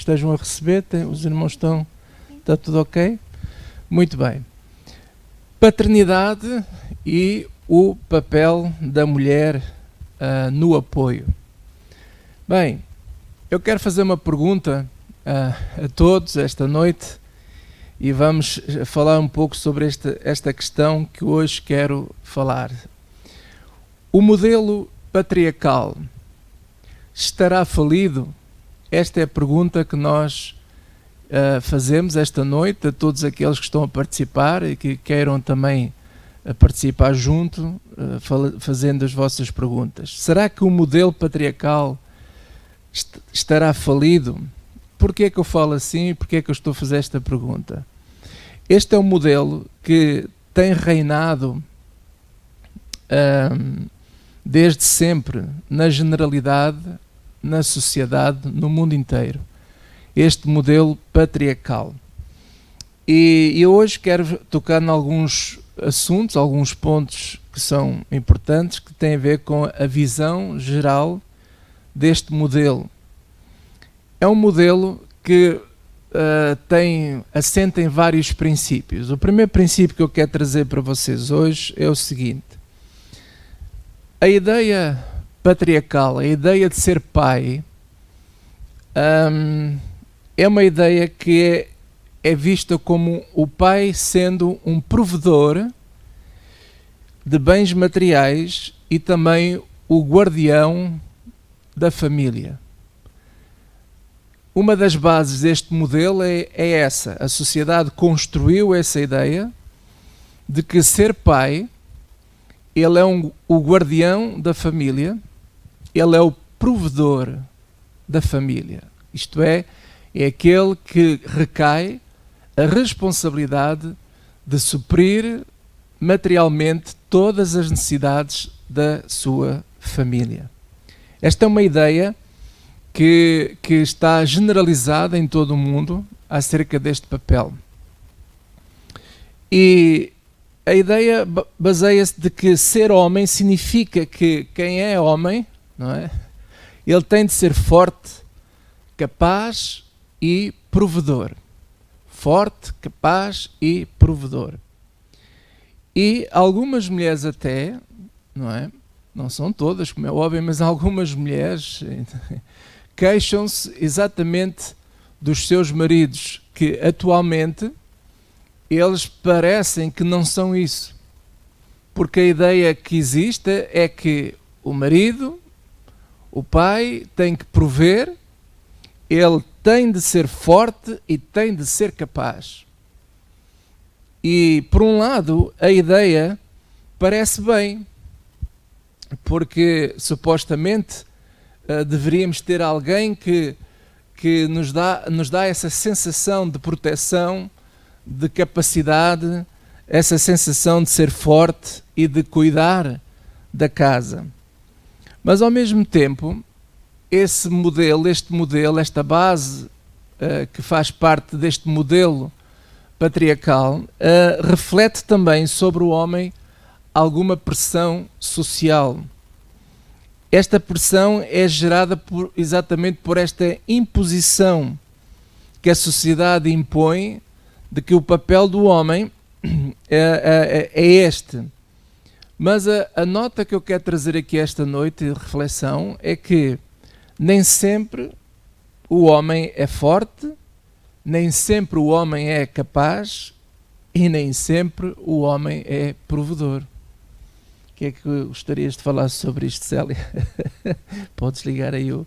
estejam a receber, os irmãos estão, está tudo ok? Muito bem. Paternidade e o papel da mulher no apoio. Bem, eu quero fazer uma pergunta a todos esta noite e vamos falar um pouco sobre esta questão que hoje quero falar. O modelo patriarcal estará falido? Esta é a pergunta que nós fazemos esta noite a todos aqueles que estão a participar e que queiram também participar junto, fazendo as vossas perguntas. Será que o modelo patriarcal estará falido? Porquê é que eu falo assim? Porquê é que eu estou a fazer esta pergunta? Este é um modelo que tem reinado desde sempre, na generalidade, na sociedade, no mundo inteiro. Este modelo patriarcal. E eu hoje quero tocar em alguns assuntos, alguns pontos que são importantes, que têm a ver com a visão geral deste modelo. É um modelo que assenta em vários princípios. O primeiro princípio que eu quero trazer para vocês hoje é o seguinte: a ideia patriarcal, a ideia de ser pai, é uma ideia que é vista como o pai sendo um provedor de bens materiais e também o guardião da família. Uma das bases deste modelo é essa. A sociedade construiu essa ideia de que ser pai, ele é o guardião da família, ele é o provedor da família. Isto é aquele que recai a responsabilidade de suprir materialmente todas as necessidades da sua família. Esta é uma ideia que está generalizada em todo o mundo acerca deste papel. E a ideia baseia-se de que ser homem significa que quem é homem, não é? Ele tem de ser forte, capaz e provedor. Forte, capaz e provedor. E algumas mulheres até, não é? Não são todas, como é óbvio, mas algumas mulheres queixam-se exatamente dos seus maridos, que atualmente eles parecem que não são isso. Porque a ideia que existe é que o marido, o pai, tem que prover, ele tem de ser forte e tem de ser capaz. E, por um lado, a ideia parece bem, porque supostamente deveríamos ter alguém que nos dá essa sensação de proteção, de capacidade, essa sensação de ser forte e de cuidar da casa. Mas ao mesmo tempo, este modelo, esta base que faz parte deste modelo patriarcal, reflete também sobre o homem alguma pressão social. Esta pressão é gerada exatamente por esta imposição que a sociedade impõe de que o papel do homem é este. Mas a nota que eu quero trazer aqui esta noite de reflexão é que nem sempre o homem é forte, nem sempre o homem é capaz e nem sempre o homem é provedor. O que é que gostarias de falar sobre isto, Célia? Podes ligar aí o...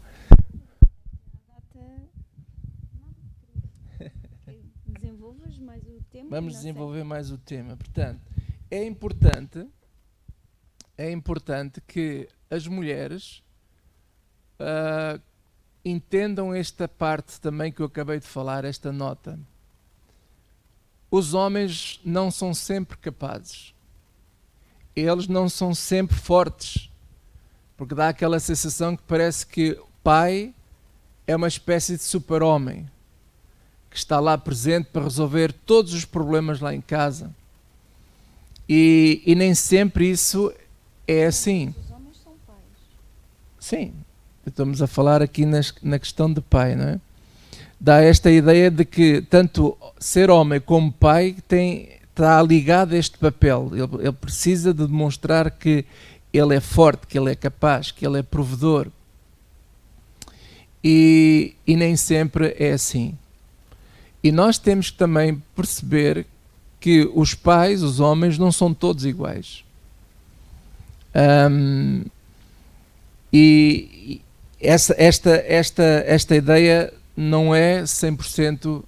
Desenvolves mais o tema? Vamos desenvolver mais o tema. Portanto, é importante que as mulheres entendam esta parte também que eu acabei de falar, esta nota. Os homens não são sempre capazes. Eles não são sempre fortes. Porque dá aquela sensação que parece que o pai é uma espécie de super-homem que está lá presente para resolver todos os problemas lá em casa. E nem sempre isso é assim. Os homens são pais. Sim, estamos a falar aqui na questão de pai, não é? dá esta ideia de que tanto ser homem como pai está ligado a este papel. Ele precisa de demonstrar que ele é forte, que ele é capaz, que ele é provedor. E nem sempre é assim. E nós temos que também perceber que os pais, os homens, não são todos iguais. E esta ideia não é 100%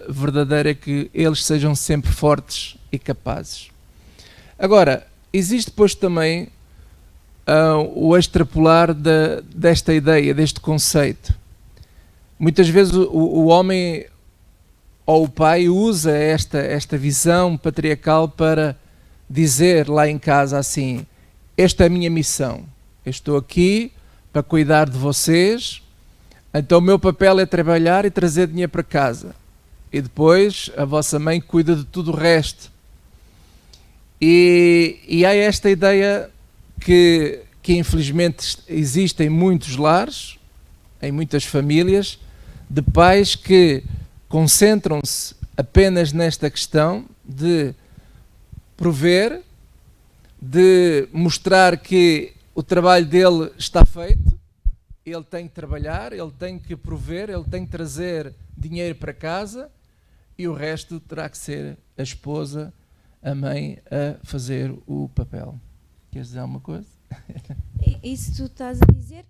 verdadeira, que eles sejam sempre fortes e capazes. Agora, existe depois também o extrapolar desta ideia, deste conceito. Muitas vezes o homem ou o pai usa esta visão patriarcal para dizer lá em casa assim: esta é a minha missão, eu estou aqui para cuidar de vocês, então o meu papel é trabalhar e trazer dinheiro para casa, e depois a vossa mãe cuida de tudo o resto. E há esta ideia que infelizmente existe em muitos lares, em muitas famílias, de pais que concentram-se apenas nesta questão de prover, de mostrar que o trabalho dele está feito, ele tem que trabalhar, ele tem que prover, ele tem que trazer dinheiro para casa, e o resto terá que ser a esposa, a mãe, a fazer o papel. Queres dizer alguma coisa? Isso tu estás a dizer,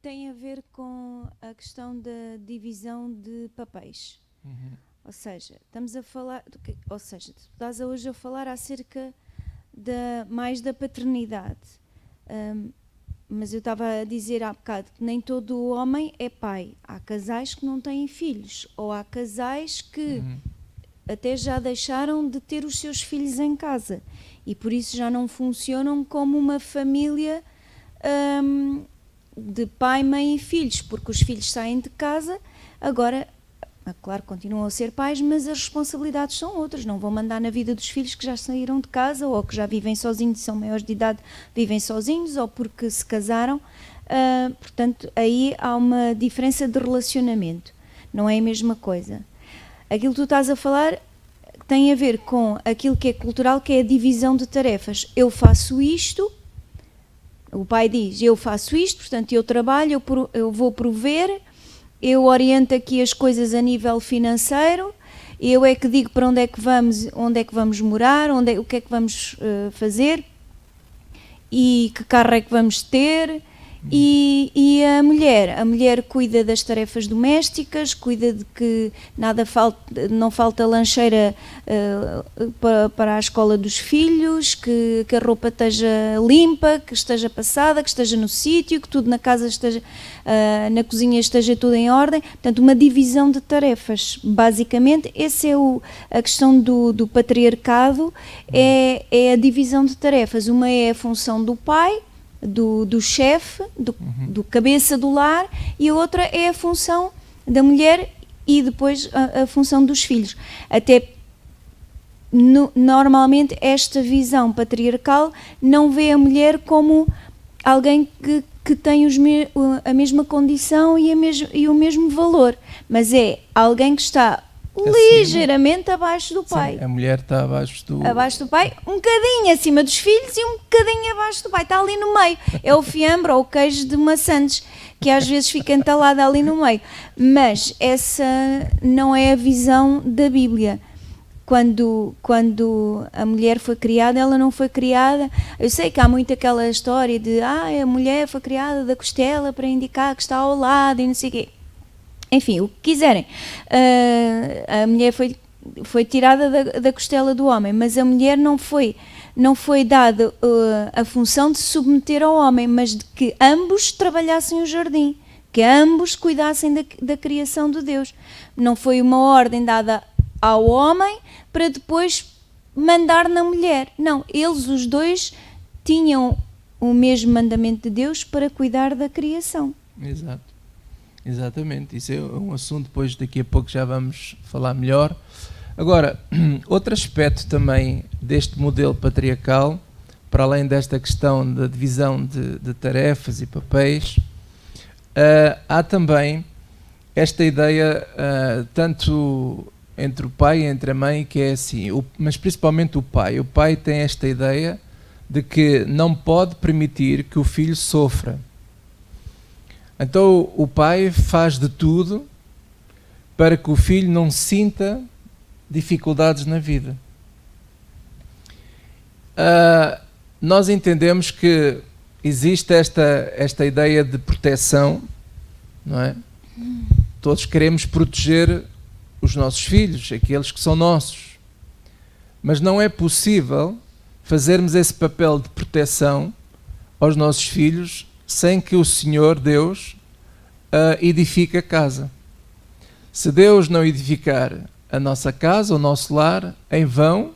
tem a ver com a questão da divisão de papéis. Ou seja, estamos a falar, tu estás hoje a falar acerca mais da paternidade. Mas eu estava a dizer há bocado que nem todo o homem é pai. Há casais que não têm filhos, ou há casais que até já deixaram de ter os seus filhos em casa e por isso já não funcionam como uma família de pai, mãe e filhos, porque os filhos saem de casa, agora, claro, continuam a ser pais, mas as responsabilidades são outras, não vão mandar na vida dos filhos que já saíram de casa ou que já vivem sozinhos, são maiores de idade, vivem sozinhos ou porque se casaram. Portanto, aí há uma diferença de relacionamento, não é a mesma coisa. Aquilo que tu estás a falar tem a ver com aquilo que é cultural, que é a divisão de tarefas. Eu faço isto, o pai diz, eu faço isto, portanto eu trabalho, eu vou prover, eu oriento aqui as coisas a nível financeiro, eu é que digo para onde é que vamos morar, o que é que vamos fazer e que carro é que vamos ter. E a mulher cuida das tarefas domésticas, cuida de que não falta lancheira para a escola dos filhos, que a roupa esteja limpa, que esteja passada, que esteja no sítio, que tudo na casa esteja, na cozinha esteja tudo em ordem. Portanto, uma divisão de tarefas. Basicamente, essa é a questão do patriarcado, é a divisão de tarefas. Uma é a função do pai, do chefe, do cabeça do lar, e a outra é a função da mulher e depois a função dos filhos. Até normalmente esta visão patriarcal não vê a mulher como alguém que tem a mesma condição e o mesmo valor, mas é alguém que está ligeiramente abaixo do pai. Sim, a mulher está abaixo do pai, um bocadinho acima dos filhos e um bocadinho abaixo do pai, está ali no meio. É o fiambre ou o queijo de maçãs, que às vezes fica entalado ali no meio. Mas essa não é a visão da Bíblia. Quando a mulher foi criada, ela não foi criada... Eu sei que há muito aquela história de a mulher foi criada da costela para indicar que está ao lado e não sei o quê. Enfim, o que quiserem. A mulher foi tirada da costela do homem, mas a mulher não foi dada a função de se submeter ao homem, mas de que ambos trabalhassem o jardim, que ambos cuidassem da criação de Deus. Não foi uma ordem dada ao homem para depois mandar na mulher. Não, eles os dois tinham o mesmo mandamento de Deus para cuidar da criação. Exato. Exatamente, isso é um assunto depois daqui a pouco já vamos falar melhor. Agora, outro aspecto também deste modelo patriarcal, para além desta questão da divisão de tarefas e papéis, há também esta ideia, tanto entre o pai e entre a mãe, que é assim, mas principalmente o pai. O pai tem esta ideia de que não pode permitir que o filho sofra. Então o pai faz de tudo para que o filho não sinta dificuldades na vida. Nós entendemos que existe esta ideia de proteção, não é? Todos queremos proteger os nossos filhos, aqueles que são nossos. Mas não é possível fazermos esse papel de proteção aos nossos filhos sem que o Senhor Deus edifique a casa. Se Deus não edificar a nossa casa, o nosso lar, em vão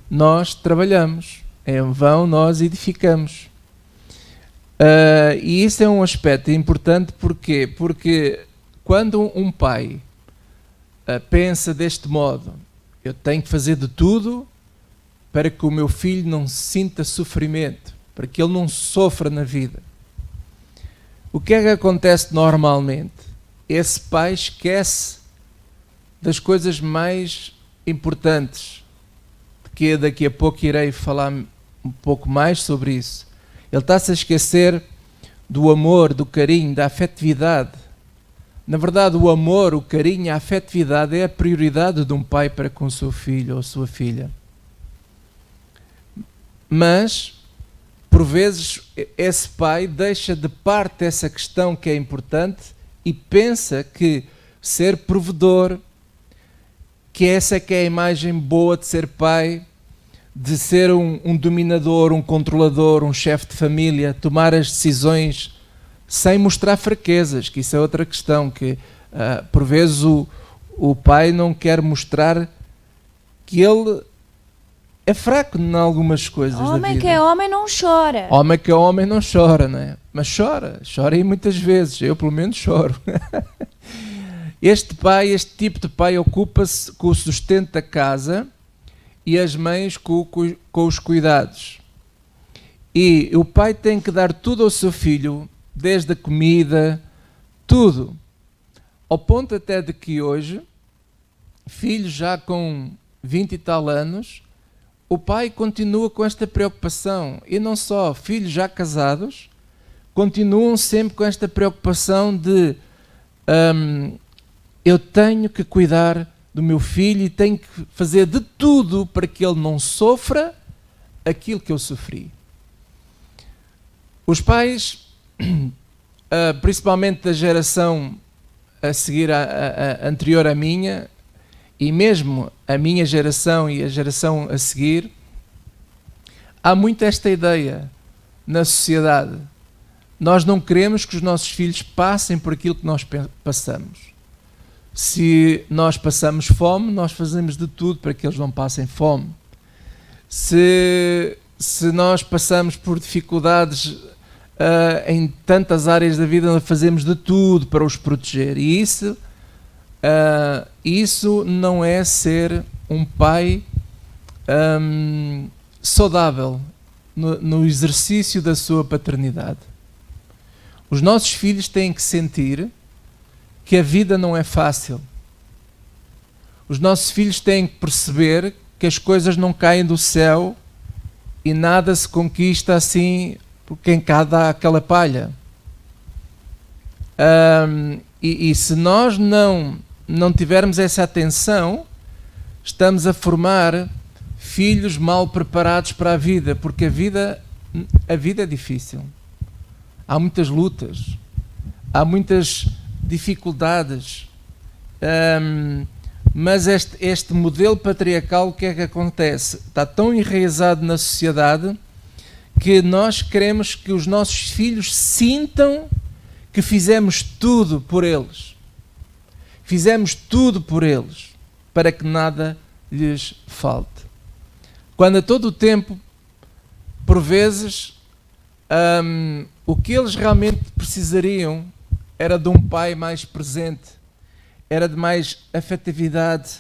nós trabalhamos, em vão nós edificamos. E isso é um aspecto importante, porquê? Porque quando um pai pensa deste modo, eu tenho que fazer de tudo para que o meu filho não sinta sofrimento, para que ele não sofra na vida. O que é que acontece normalmente? Esse pai esquece das coisas mais importantes, que daqui a pouco irei falar um pouco mais sobre isso. Ele está-se a esquecer do amor, do carinho, da afetividade. Na verdade, o amor, o carinho, a afetividade é a prioridade de um pai para com o seu filho ou sua filha. Mas, por vezes, esse pai deixa de parte essa questão que é importante e pensa que ser provedor, que essa é que é a imagem boa de ser pai, de ser um dominador, um controlador, um chefe de família, tomar as decisões sem mostrar fraquezas, que isso é outra questão, que por vezes o pai não quer mostrar que ele é fraco em algumas coisas da vida. Homem que é homem não chora. Homem que é homem não chora, não é? Mas chora e muitas vezes, eu pelo menos choro. Este tipo de pai ocupa-se com o sustento da casa e as mães com os cuidados. E o pai tem que dar tudo ao seu filho, desde a comida, tudo. Ao ponto até de que hoje, filhos já com 20 e tal anos, o pai continua com esta preocupação. E não só, filhos já casados, continuam sempre com esta preocupação de eu tenho que cuidar do meu filho e tenho que fazer de tudo para que ele não sofra aquilo que eu sofri. Os pais, principalmente da geração a seguir a anterior à minha, e mesmo a minha geração e a geração a seguir, há muito esta ideia na sociedade. Nós não queremos que os nossos filhos passem por aquilo que nós passamos. Se nós passamos fome, nós fazemos de tudo para que eles não passem fome. Se nós passamos por dificuldades em tantas áreas da vida, nós fazemos de tudo para os proteger. E isso não é ser um pai saudável no exercício da sua paternidade. Os nossos filhos têm que sentir que a vida não é fácil. Os nossos filhos têm que perceber que as coisas não caem do céu e nada se conquista assim por quem cá dá aquela palha. E se nós não tivermos essa atenção, estamos a formar filhos mal preparados para a vida, porque a vida é difícil. Há muitas lutas, há muitas dificuldades, mas este modelo patriarcal, o que é que acontece? Está tão enraizado na sociedade que nós queremos que os nossos filhos sintam que fizemos tudo por eles. Fizemos tudo por eles, para que nada lhes falte. Quando a todo o tempo, por vezes, o que eles realmente precisariam era de um pai mais presente, era de mais afetividade,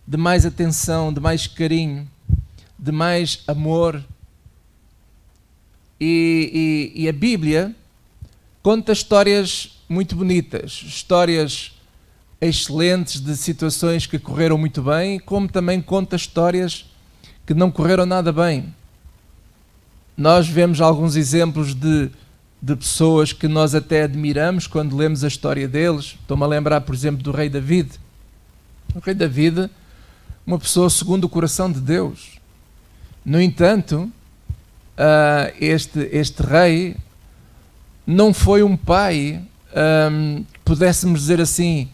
de mais atenção, de mais carinho, de mais amor. E a Bíblia conta histórias muito bonitas, histórias excelentes de situações que correram muito bem, como também conta histórias que não correram nada bem. Nós vemos alguns exemplos de pessoas que nós até admiramos quando lemos a história deles. Estou-me a lembrar, por exemplo, do rei David. O rei David, uma pessoa segundo o coração de Deus. No entanto, este rei não foi um pai, pudéssemos dizer assim,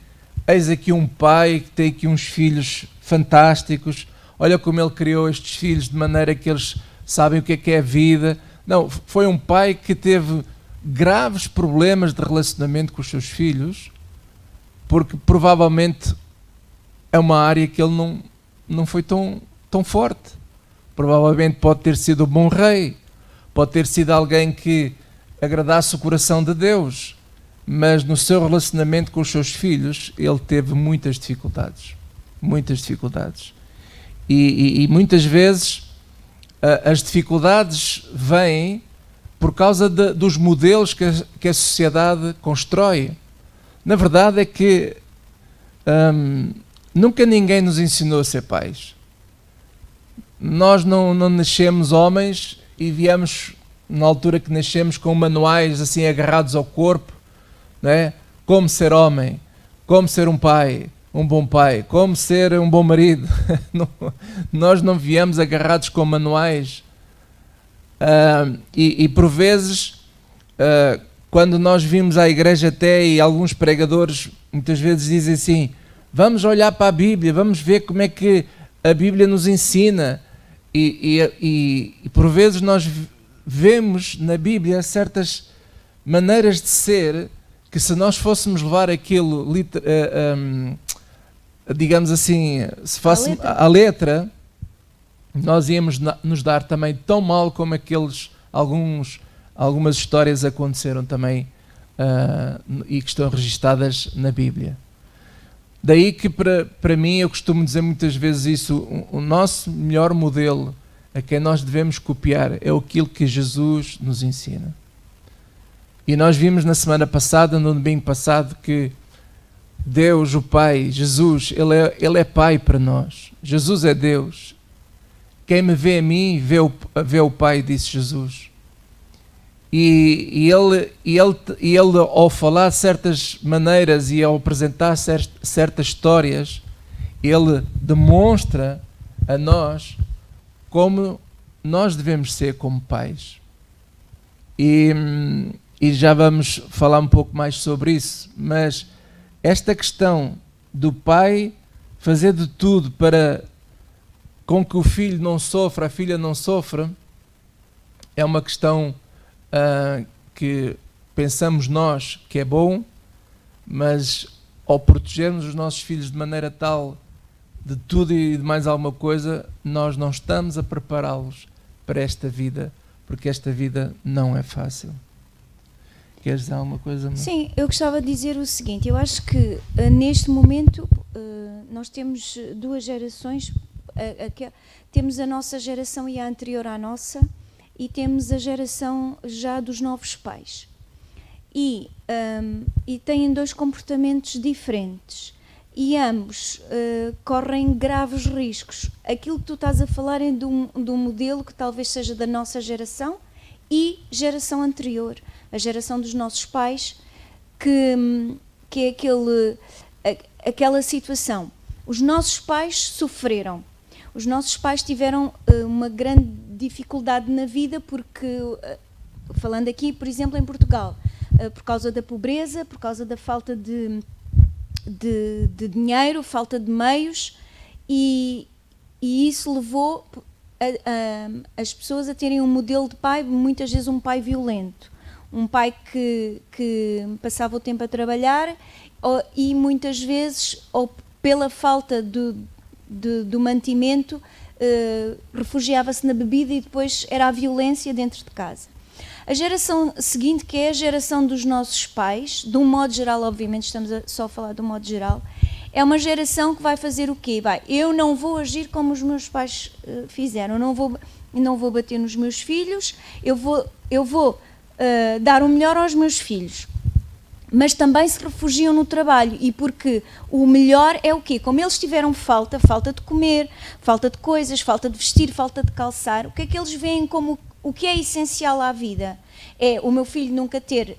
eis aqui um pai que tem aqui uns filhos fantásticos, olha como ele criou estes filhos de maneira que eles sabem o que é a vida. Não, foi um pai que teve graves problemas de relacionamento com os seus filhos, porque provavelmente é uma área que ele não foi tão forte. Provavelmente pode ter sido um bom rei, pode ter sido alguém que agradasse o coração de Deus, mas no seu relacionamento com os seus filhos ele teve muitas dificuldades. E muitas vezes as dificuldades vêm por causa dos modelos que a sociedade constrói. Na verdade é que nunca ninguém nos ensinou a ser pais. Nós não nascemos homens e viemos, na altura que nascemos, com manuais assim agarrados ao corpo, não é? Como ser homem, como ser um pai, um bom pai, como ser um bom marido. Nós não viemos agarrados com manuais. E por vezes, quando nós vimos à igreja até, e alguns pregadores muitas vezes dizem assim, vamos olhar para a Bíblia, vamos ver como é que a Bíblia nos ensina. E por vezes nós vemos na Bíblia certas maneiras de ser que, se nós fôssemos levar aquilo, digamos assim, se fosse a letra, nós íamos nos dar também tão mal como algumas histórias aconteceram também e que estão registadas na Bíblia. Daí que para mim, eu costumo dizer muitas vezes isso, o nosso melhor modelo a quem nós devemos copiar é aquilo que Jesus nos ensina. E nós vimos na semana passada, no domingo passado, que Deus, o Pai, Jesus, Ele é Pai para nós. Jesus é Deus. Quem me vê a mim, vê o Pai, disse Jesus. E ele, ao falar certas maneiras e ao apresentar certas histórias, ele demonstra a nós como nós devemos ser como pais. E já vamos falar um pouco mais sobre isso, mas esta questão do pai fazer de tudo para com que o filho não sofra, a filha não sofra, é uma questão que pensamos nós que é bom, mas ao protegermos os nossos filhos de maneira tal de tudo e de mais alguma coisa, nós não estamos a prepará-los para esta vida, porque esta vida não é fácil. Queres dizer alguma coisa, amor? Sim, eu gostava de dizer o seguinte, eu acho que neste momento nós temos duas gerações, temos a nossa geração e a anterior à nossa, e temos a geração já dos novos pais. E têm dois comportamentos diferentes. E ambos correm graves riscos. Aquilo que tu estás a falar é de um modelo que talvez seja da nossa geração e geração anterior. A geração dos nossos pais, que é aquela situação. Os nossos pais sofreram. Os nossos pais tiveram uma grande dificuldade na vida porque, falando aqui, por exemplo, em Portugal, por causa da pobreza, por causa da falta de dinheiro, falta de meios, e isso levou as pessoas a terem um modelo de pai, muitas vezes um pai violento, um pai que passava o tempo a trabalhar e muitas vezes, ou pela falta do mantimento, refugiava-se na bebida e depois era a violência dentro de casa. A geração seguinte, que é a geração dos nossos pais, de um modo geral, obviamente estamos só a falar de um modo geral, é uma geração que vai fazer o quê? Eu não vou agir como os meus pais fizeram, não vou bater nos meus filhos, eu vou dar o melhor aos meus filhos. mas também se refugiam no trabalho. E porque o melhor é o quê? Como eles tiveram falta de comer, falta de coisas, falta de vestir, falta de calçar, o que é que eles veem como o que é essencial à vida? É o meu filho nunca ter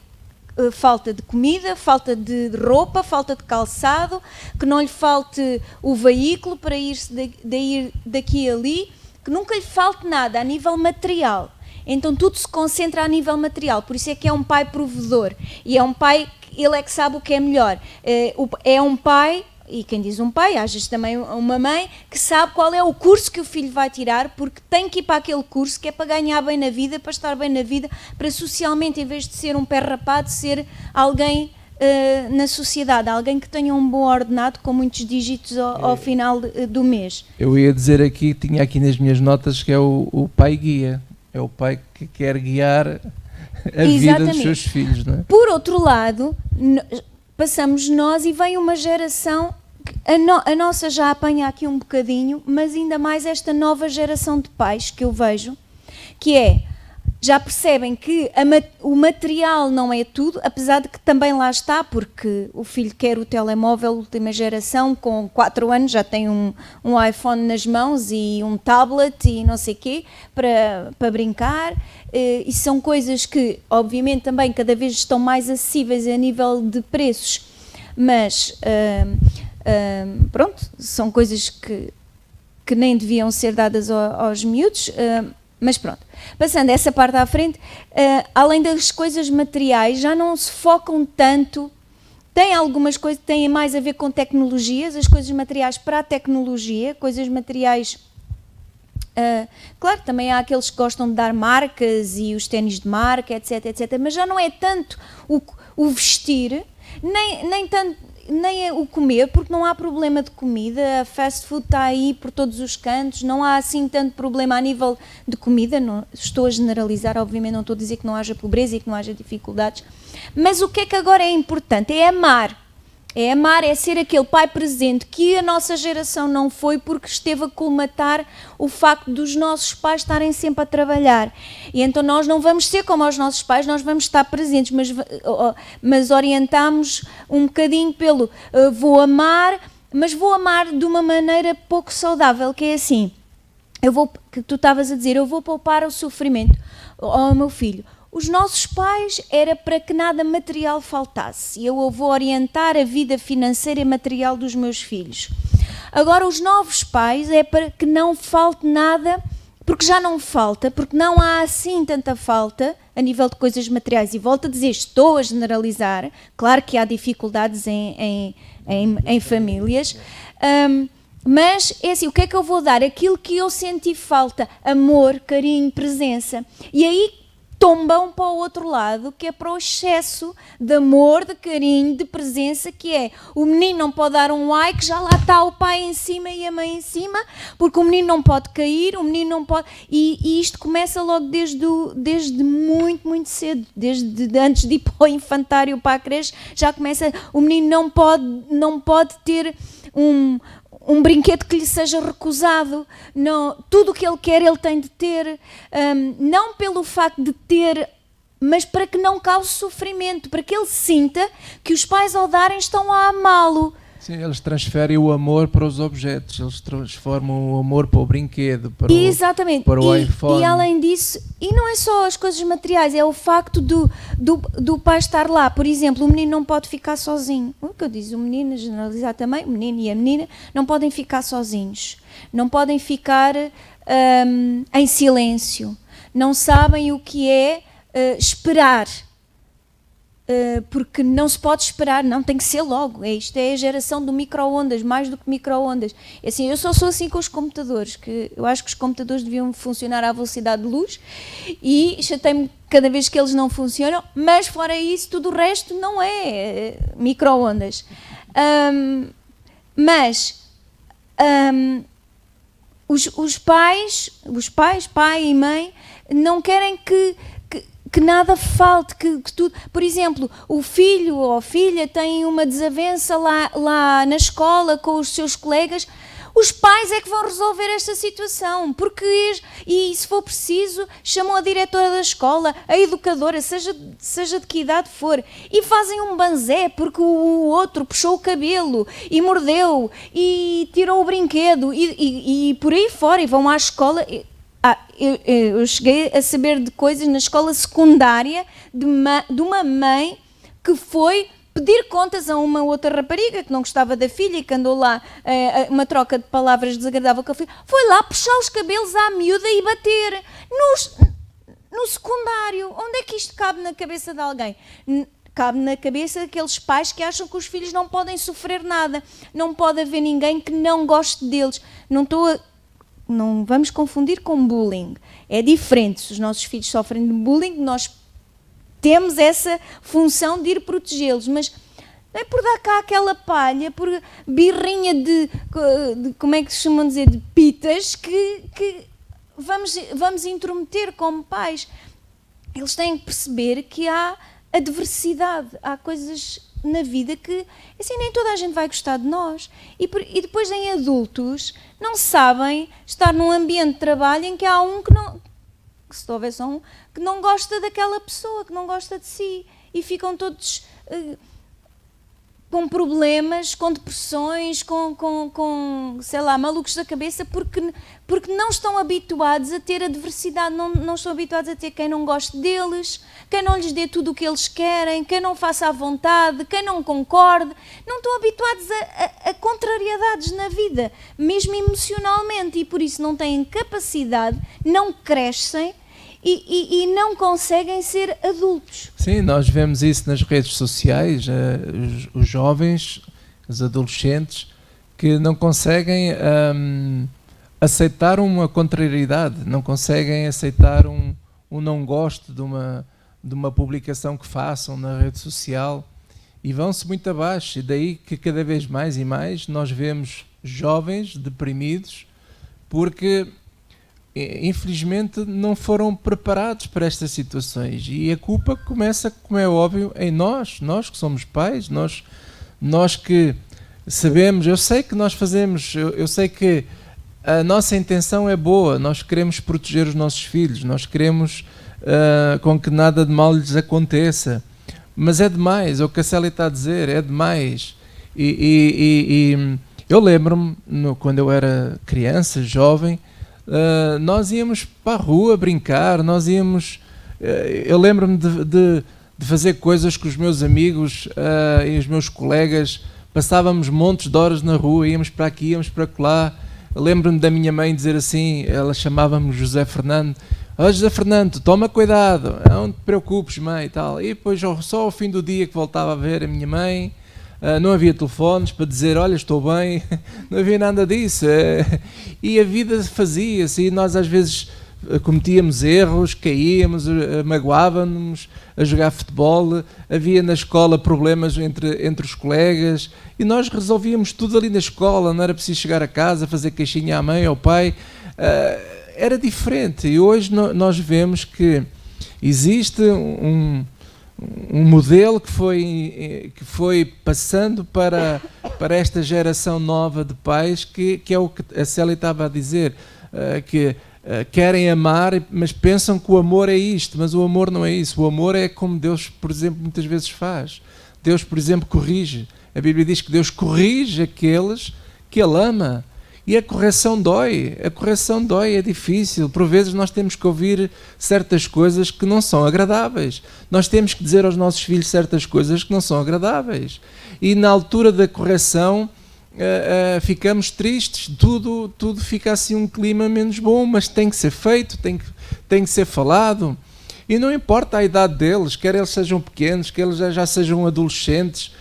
falta de comida, falta de roupa, falta de calçado, que não lhe falte o veículo para ir-se daqui a ali, que nunca lhe falte nada a nível material. Então tudo se concentra a nível material, por isso é que é um pai provedor, e é um pai, ele é que sabe o que é melhor. É um pai, e quem diz um pai, às vezes também uma mãe, que sabe qual é o curso que o filho vai tirar, porque tem que ir para aquele curso, que é para ganhar bem na vida, para estar bem na vida, para socialmente, em vez de ser um pé rapado, ser alguém na sociedade, alguém que tenha um bom ordenado, com muitos dígitos ao final do mês. Eu ia dizer aqui, tinha aqui nas minhas notas, que é o pai guia. É o pai que quer guiar a vida dos seus filhos, não é? Por outro lado, passamos nós e vem uma geração, a nossa já apanha aqui um bocadinho, mas ainda mais esta nova geração de pais que eu vejo, que já percebem que o material não é tudo, apesar de que também lá está, porque o filho quer o telemóvel última geração, com 4 anos já tem um iPhone nas mãos e um tablet e não sei o quê, para brincar, e são coisas que obviamente também cada vez estão mais acessíveis a nível de preços, mas pronto, são coisas que nem deviam ser dadas aos miúdos, mas pronto, passando essa parte à frente, além das coisas materiais, já não se focam tanto, tem algumas coisas que têm mais a ver com tecnologias, as coisas materiais para a tecnologia, coisas materiais, claro, também há aqueles que gostam de dar marcas e os ténis de marca, etc, etc, mas já não é tanto o vestir, nem tanto, nem o comer, porque não há problema de comida, a fast food está aí por todos os cantos, não há assim tanto problema a nível de comida, não, estou a generalizar, obviamente não estou a dizer que não haja pobreza e que não haja dificuldades, mas o que é que agora é importante? É amar, é ser aquele pai presente que a nossa geração não foi, porque esteve a colmatar o facto dos nossos pais estarem sempre a trabalhar, e então nós não vamos ser como os nossos pais, nós vamos estar presentes, mas orientamos um bocadinho pelo vou amar, mas vou amar de uma maneira pouco saudável, que é assim, que tu estavas a dizer, eu vou poupar o sofrimento ao meu filho. Os nossos pais era para que nada material faltasse, e eu vou orientar a vida financeira e material dos meus filhos. Agora os novos pais é para que não falte nada, porque já não falta, porque não há assim tanta falta a nível de coisas materiais, e volto a dizer, estou a generalizar, claro que há dificuldades em famílias, mas é assim, o que é que eu vou dar? Aquilo que eu senti falta, amor, carinho, presença, e aí tombam para o outro lado, que é para o excesso de amor, de carinho, de presença, que é o menino não pode dar um ai, que já lá está o pai em cima e a mãe em cima, porque o menino não pode cair, o menino não pode... E isto começa logo desde muito, muito cedo, desde antes de ir para o infantário, para a creche, já começa, o menino não pode ter um brinquedo que lhe seja recusado, não, tudo o que ele quer ele tem de ter, não pelo facto de ter, mas para que não cause sofrimento, para que ele sinta que os pais ao darem estão a amá-lo. Sim, eles transferem o amor para os objetos, eles transformam o amor para o brinquedo, para o iPhone. E além disso, e não é só as coisas materiais, é o facto do pai estar lá. Por exemplo, o menino não pode ficar sozinho. O que eu disse, o menino, generalizar também, o menino e a menina, não podem ficar sozinhos. Não podem ficar em silêncio. Não sabem o que é esperar. Porque não se pode esperar, não, tem que ser logo. Isto é a geração do micro-ondas, mais do que micro-ondas. Assim, eu só sou assim com os computadores, que eu acho que os computadores deviam funcionar à velocidade de luz, e chatei-me cada vez que eles não funcionam, mas fora isso, tudo o resto não é micro-ondas. Os pais, pai e mãe, não querem que nada falte, que tudo... Por exemplo, o filho ou a filha tem uma desavença lá na escola com os seus colegas, Os pais é que vão resolver esta situação, porque, e se for preciso, chamam a diretora da escola, a educadora, seja de que idade for, e fazem um banzé porque o outro puxou o cabelo e mordeu e tirou o brinquedo e por aí fora, e vão à escola. Eu cheguei a saber de coisas na escola secundária de uma mãe que foi pedir contas a uma outra rapariga que não gostava da filha e que andou lá uma troca de palavras desagradável com a filha, foi lá puxar os cabelos à miúda e bater no secundário. Onde é que isto cabe na cabeça de alguém? Cabe na cabeça daqueles pais que acham que os filhos não podem sofrer nada, não pode haver ninguém que não goste deles. Não vamos confundir com bullying, é diferente. Se os nossos filhos sofrem de bullying, nós temos essa função de ir protegê-los, mas não é por dar cá aquela palha, por birrinha de como é que se chamam dizer, de pitas, que vamos intrometer como pais. Eles têm que perceber que há adversidade, há coisas na vida que, assim, nem toda a gente vai gostar de nós. E depois, em adultos, não sabem estar num ambiente de trabalho em que há um que não... se houver só um, que não gosta daquela pessoa, que não gosta de si, e ficam todos com problemas, com depressões, com sei lá, malucos da cabeça, porque não estão habituados a ter adversidade, não estão habituados a ter quem não goste deles, quem não lhes dê tudo o que eles querem, quem não faça à vontade, quem não concorde. Não estão habituados a contrariedades na vida, mesmo emocionalmente, e por isso não têm capacidade, não crescem e não conseguem ser adultos. Sim, nós vemos isso nas redes sociais, os jovens, os adolescentes, que não conseguem aceitar uma contrariedade, não conseguem aceitar um não gosto de uma publicação que façam na rede social, e vão-se muito abaixo, e daí que cada vez mais e mais nós vemos jovens deprimidos porque infelizmente não foram preparados para estas situações, e a culpa começa, como é óbvio, em nós que somos pais, nós que sabemos, eu sei que nós fazemos, eu sei que a nossa intenção é boa, nós queremos proteger os nossos filhos, nós queremos com que nada de mal lhes aconteça, mas é demais, é o que a Célia está a dizer, é demais. E eu lembro-me, quando eu era criança, jovem, nós íamos para a rua brincar, eu lembro-me de fazer coisas com os meus amigos e os meus colegas, passávamos montes de horas na rua, íamos para aqui, íamos para lá. Eu lembro-me da minha mãe dizer assim, ela chamava-me José Fernando: José Fernando, toma cuidado, não te preocupes, mãe, e tal. E depois só ao fim do dia que voltava a ver a minha mãe, não havia telefones para dizer, olha, estou bem, não havia nada disso. E a vida fazia-se, e nós às vezes cometíamos erros, caíamos, magoávamos a jogar futebol, havia na escola problemas entre os colegas, e nós resolvíamos tudo ali na escola, não era preciso chegar a casa, fazer queixinha à mãe ou ao pai, era diferente. E hoje nós vemos que existe um modelo que foi passando para esta geração nova de pais, que é o que a Célia estava a dizer, que querem amar, mas pensam que o amor é isto, mas o amor não é isso. O amor é como Deus, por exemplo, muitas vezes faz. Deus, por exemplo, corrige. A Bíblia diz que Deus corrige aqueles que Ele ama. E a correção dói, é difícil. Por vezes nós temos que ouvir certas coisas que não são agradáveis. Nós temos que dizer aos nossos filhos certas coisas que não são agradáveis. E na altura da correção ficamos tristes, tudo fica assim um clima menos bom, mas tem que ser feito, tem que ser falado. E não importa a idade deles, quer eles sejam pequenos, quer eles já sejam adolescentes,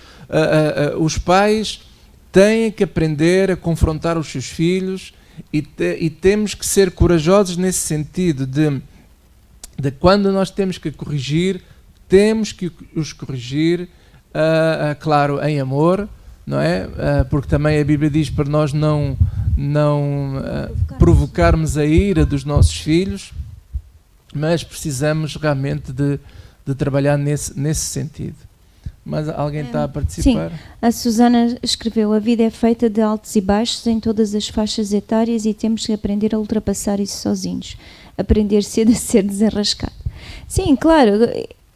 os pais têm que aprender a confrontar os seus filhos, e temos que ser corajosos nesse sentido de quando nós temos que corrigir, temos que os corrigir, claro, em amor, não é? Porque também a Bíblia diz para nós não provocarmos a ira dos nossos filhos, mas precisamos realmente de trabalhar nesse sentido. Mas alguém está a participar? Sim, a Susana escreveu: a vida é feita de altos e baixos em todas as faixas etárias e temos que aprender a ultrapassar isso sozinhos. Aprender cedo a ser desenrascado. Sim, claro,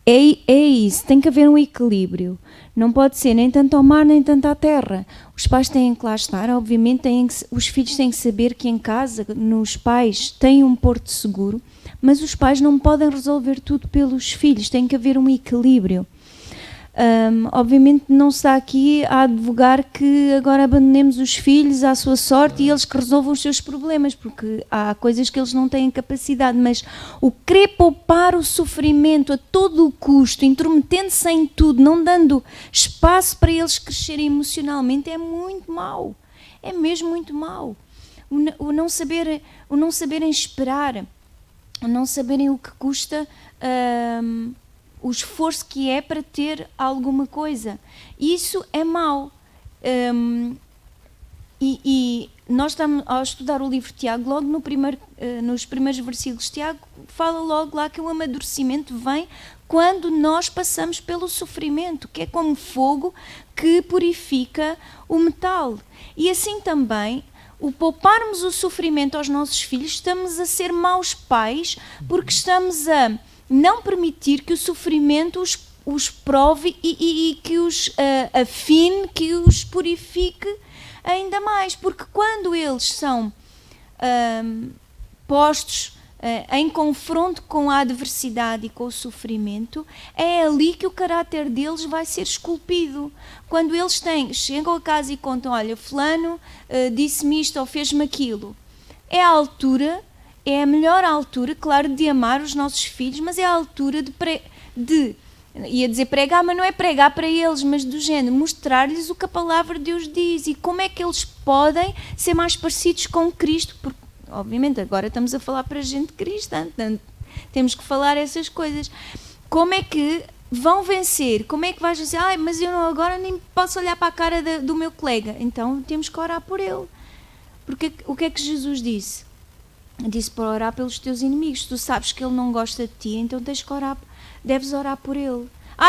é isso, tem que haver um equilíbrio. Não pode ser nem tanto ao mar, nem tanto à terra. Os pais têm que lá estar, obviamente, os filhos têm que saber que em casa, nos pais, têm um porto seguro, mas os pais não podem resolver tudo pelos filhos, tem que haver um equilíbrio. Obviamente não se está aqui a advogar que agora abandonemos os filhos à sua sorte e eles que resolvam os seus problemas, porque há coisas que eles não têm capacidade, mas o querer poupar o sofrimento a todo o custo, intrometendo-se em tudo, não dando espaço para eles crescerem emocionalmente, é muito mau, é mesmo muito mau. O não saberem esperar, o não saberem o que custa o esforço que é para ter alguma coisa. Isso é mau. E nós estamos a estudar o livro de Tiago, logo nos primeiros versículos, Tiago fala logo lá que o amadurecimento vem quando nós passamos pelo sofrimento, que é como fogo que purifica o metal. E assim também, o pouparmos o sofrimento aos nossos filhos, estamos a ser maus pais, porque estamos a não permitir que o sofrimento os prove e que os afine, que os purifique ainda mais. Porque quando eles são postos em confronto com a adversidade e com o sofrimento, é ali que o caráter deles vai ser esculpido. Quando eles chegam a casa e contam: olha, fulano disse-me isto ou fez-me aquilo, é a altura... É a melhor altura, claro, de amar os nossos filhos, mas é a altura ia dizer pregar, mas não é pregar para eles, mas do género, mostrar-lhes o que a palavra de Deus diz e como é que eles podem ser mais parecidos com Cristo, porque, obviamente, agora estamos a falar para gente cristã, portanto, temos que falar essas coisas. Como é que vão vencer? Como é que vais dizer: mas eu agora nem posso olhar para a cara do meu colega? Então, temos que orar por ele. Porque o que é que Jesus disse? Disse para orar pelos teus inimigos. Tu sabes que ele não gosta de ti, então deves orar por ele.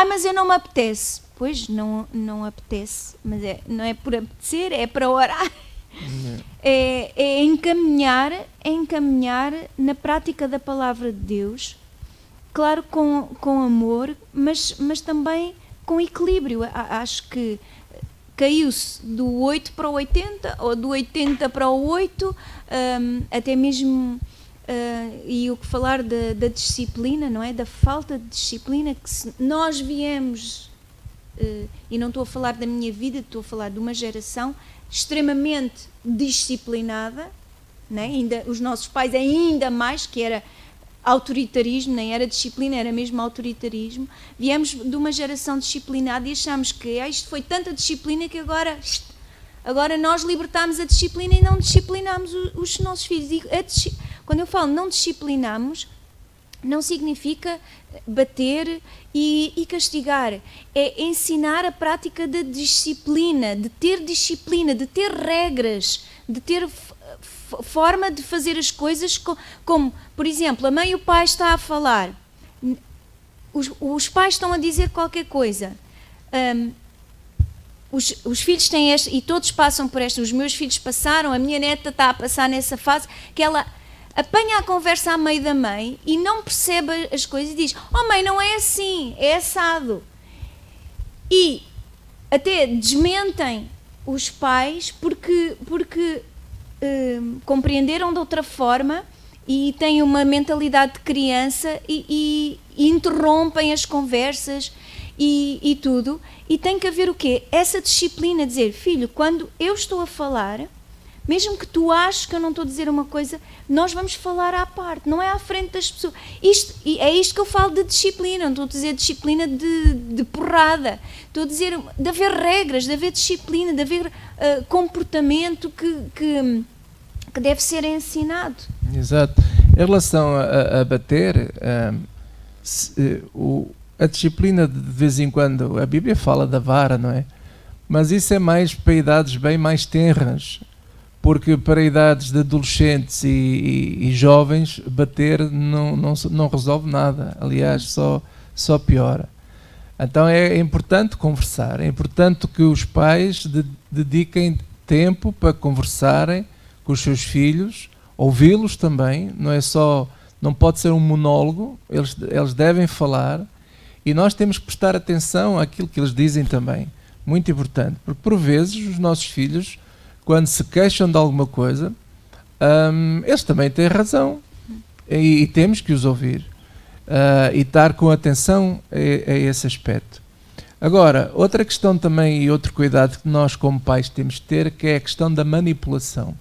Mas eu não me apetece. Pois, não apetece, mas não é por apetecer, é para orar. É encaminhar na prática da palavra de Deus, claro, com amor, mas também com equilíbrio. Acho que caiu-se do 8 para o 80, ou do 80 para o 8, até mesmo, e o que falar da disciplina, não é? Da falta de disciplina, que se nós viemos, e não estou a falar da minha vida, estou a falar de uma geração extremamente disciplinada, não é? Os nossos pais ainda mais, que era autoritarismo, nem era disciplina, era mesmo autoritarismo. Viemos de uma geração disciplinada e achamos que isto foi tanta disciplina que agora nós libertámos a disciplina e não disciplinámos os nossos filhos. E quando eu falo não disciplinamos, não significa bater e castigar. É ensinar a prática da disciplina, de ter regras, de ter forma de fazer as coisas, como, por exemplo, a mãe e o pai estão a falar, os pais estão a dizer qualquer coisa, os filhos têm e todos passam por esta, os meus filhos passaram, a minha neta está a passar nessa fase, que ela apanha a conversa à meio da mãe e não percebe as coisas e diz: mãe, não é assim, é assado. E até desmentem os pais porque compreenderam de outra forma e têm uma mentalidade de criança e interrompem as conversas e tudo. E tem que haver o quê? Essa disciplina, dizer: filho, quando eu estou a falar, mesmo que tu aches que eu não estou a dizer uma coisa, nós vamos falar à parte, não é à frente das pessoas. É isto que eu falo de disciplina, não estou a dizer disciplina de porrada, estou a dizer de haver regras, de haver disciplina, de haver comportamento que deve ser ensinado. Exato. Em relação a bater, a disciplina, de vez em quando, a Bíblia fala da vara, não é? Mas isso é mais para idades bem mais tenras, porque para idades de adolescentes e jovens, bater não resolve nada, aliás, só piora. Então é importante conversar, é importante que os pais dediquem tempo para conversarem com os seus filhos, ouvi-los também, não pode ser um monólogo, eles devem falar e nós temos que prestar atenção àquilo que eles dizem também, muito importante, porque por vezes os nossos filhos, quando se queixam de alguma coisa, eles também têm razão e temos que os ouvir e estar com atenção a esse aspecto. Agora, outra questão também e outro cuidado que nós como pais temos de ter, que é a questão da manipulação.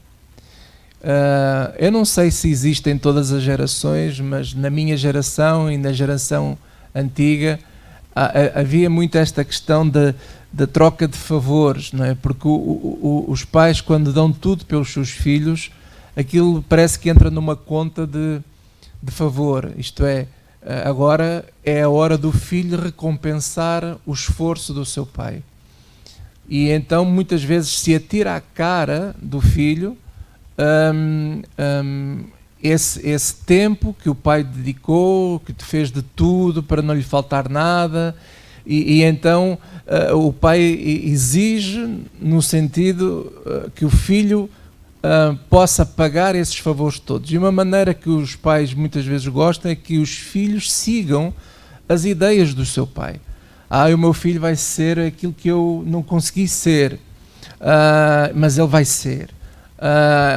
Eu não sei se existe em todas as gerações, mas na minha geração e na geração antiga havia muito esta questão da troca de favores, não é? Porque os pais, quando dão tudo pelos seus filhos, aquilo parece que entra numa conta de favor, isto é, agora é a hora do filho recompensar o esforço do seu pai. E então muitas vezes se atira à cara do filho esse tempo que o pai dedicou, que te fez de tudo para não lhe faltar nada, e então o pai exige no sentido que o filho possa pagar esses favores todos. E uma maneira que os pais muitas vezes gostam é que os filhos sigam as ideias do seu pai. O meu filho vai ser aquilo que eu não consegui ser, mas ele vai ser.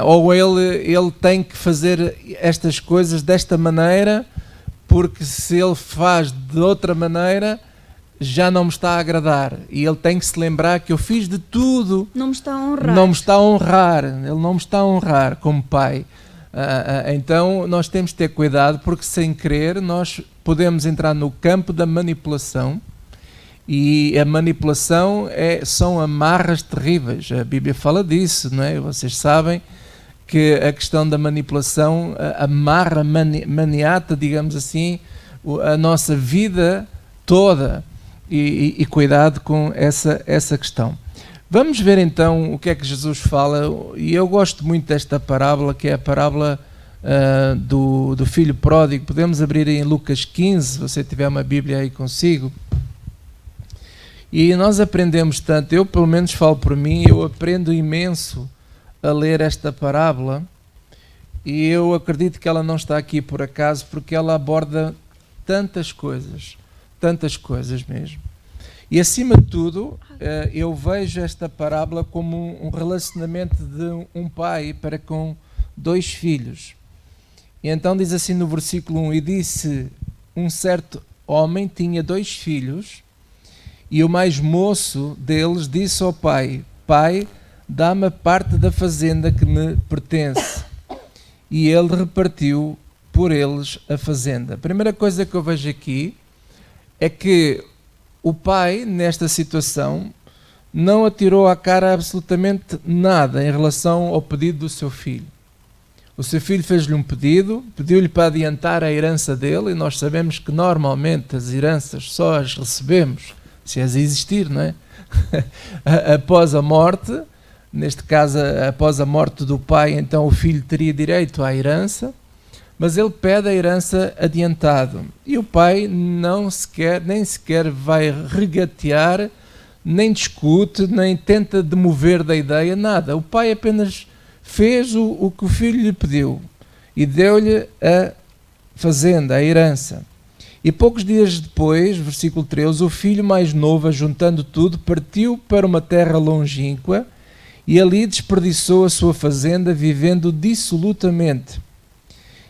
Ou ele tem que fazer estas coisas desta maneira, porque se ele faz de outra maneira já não me está a agradar, e ele tem que se lembrar que eu fiz de tudo. Não me está a honrar. Não me está a honrar, ele não me está a honrar como pai. Então nós temos de ter cuidado, porque sem querer nós podemos entrar no campo da manipulação, e a manipulação são amarras terríveis. A Bíblia fala disso, não é? Vocês sabem que a questão da manipulação amarra, maniata, digamos assim, a nossa vida toda. E cuidado com essa questão. Vamos ver então o que é que Jesus fala, e eu gosto muito desta parábola, que é a parábola do filho pródigo. Podemos abrir em Lucas 15, se você tiver uma Bíblia aí consigo. E nós aprendemos tanto, eu pelo menos falo por mim, eu aprendo imenso a ler esta parábola, e eu acredito que ela não está aqui por acaso, porque ela aborda tantas coisas mesmo. E acima de tudo, eu vejo esta parábola como um relacionamento de um pai para com dois filhos. E então diz assim no versículo 1, e disse, um certo homem tinha 2 filhos, e o mais moço deles disse ao pai, pai, dá-me a parte da fazenda que me pertence. E ele repartiu por eles a fazenda. A primeira coisa que eu vejo aqui é que o pai, nesta situação, não atirou à cara absolutamente nada em relação ao pedido do seu filho. O seu filho fez-lhe um pedido, pediu-lhe para adiantar a herança dele, e nós sabemos que normalmente as heranças só as recebemos, se as existir, não é? Após a morte, neste caso após a morte do pai, então o filho teria direito à herança, mas ele pede a herança adiantado, e o pai nem sequer vai regatear, nem discute, nem tenta demover da ideia, nada. O pai apenas fez o que o filho lhe pediu e deu-lhe a fazenda, a herança. E poucos dias depois, versículo 13, o filho mais novo, ajuntando tudo, partiu para uma terra longínqua e ali desperdiçou a sua fazenda, vivendo dissolutamente.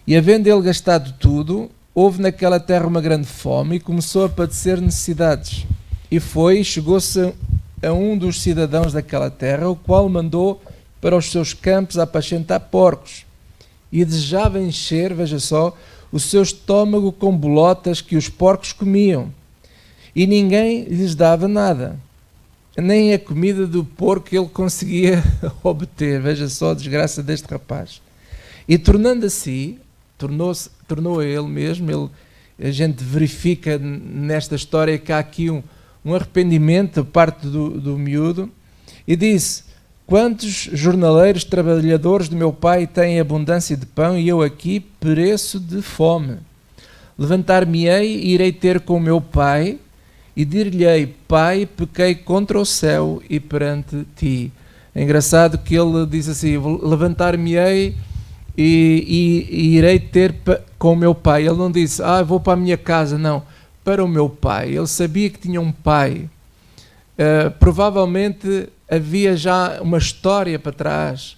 E havendo ele gastado tudo, houve naquela terra uma grande fome e começou a padecer necessidades. E chegou-se a um dos cidadãos daquela terra, o qual mandou para os seus campos a apacentar porcos. E desejava encher, veja só, o seu estômago com bolotas que os porcos comiam. E ninguém lhes dava nada, nem a comida do porco ele conseguia obter. Veja só a desgraça deste rapaz. E tornou a ele mesmo, a gente verifica nesta história que há aqui um arrependimento da parte do miúdo, e disse, quantos jornaleiros trabalhadores do meu pai têm abundância de pão, e eu aqui pereço de fome. Levantar-me-ei e irei ter com o meu pai, e dir-lhe-ei: Pai, pequei contra o céu e perante ti. É engraçado que ele diz assim: levantar-me-ei e irei ter com o meu pai. Ele não disse: vou para a minha casa, não, para o meu pai. Ele sabia que tinha um pai. Provavelmente havia já uma história para trás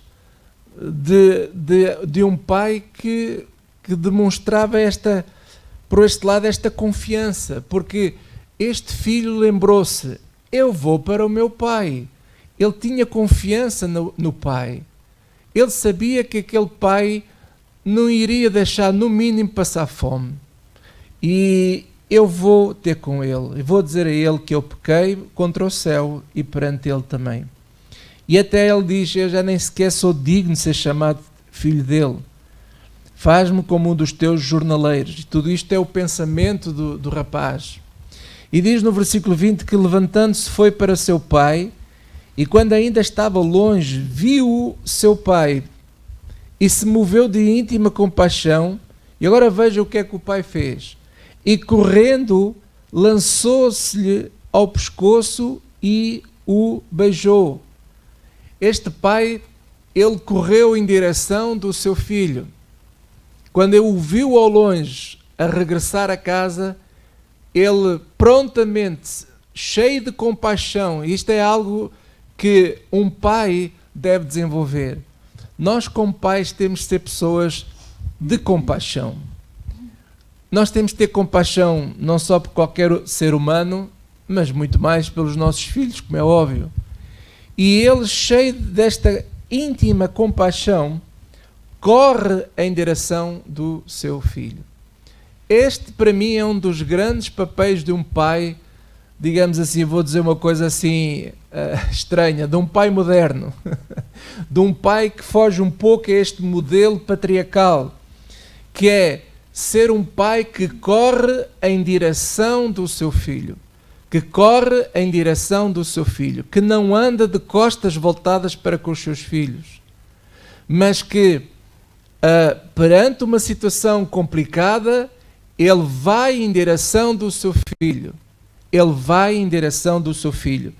de um pai que demonstrava por este lado, esta confiança, porque este filho lembrou-se: eu vou para o meu pai. Ele tinha confiança no pai. Ele sabia que aquele pai não iria deixar, no mínimo, passar fome. E eu vou ter com ele. E vou dizer a ele que eu pequei contra o céu e perante ele também. E até ele diz: eu já nem sequer sou digno de ser chamado filho dele. Faz-me como um dos teus jornaleiros. E tudo isto é o pensamento do rapaz. E diz no versículo 20 que, levantando-se, foi para seu pai, e quando ainda estava longe, viu seu pai e se moveu de íntima compaixão. E agora veja o que é que o pai fez. E correndo, lançou-se-lhe ao pescoço e o beijou. Este pai, ele correu em direção do seu filho. Quando ele o viu ao longe a regressar a casa, ele prontamente, cheio de compaixão, isto é algo que um pai deve desenvolver. Nós, como pais, temos de ser pessoas de compaixão. Nós temos de ter compaixão não só por qualquer ser humano, mas muito mais pelos nossos filhos, como é óbvio. E ele, cheio desta íntima compaixão, corre em direção do seu filho. Este, para mim, é um dos grandes papéis de um pai, digamos assim, vou dizer uma coisa assim estranha, de um pai moderno, de um pai que foge um pouco a este modelo patriarcal, que é ser um pai que corre em direção do seu filho, que corre em direção do seu filho, que não anda de costas voltadas para com os seus filhos, mas que perante uma situação complicada, ele vai em direção do seu filho. Ele vai em direção do seu filho.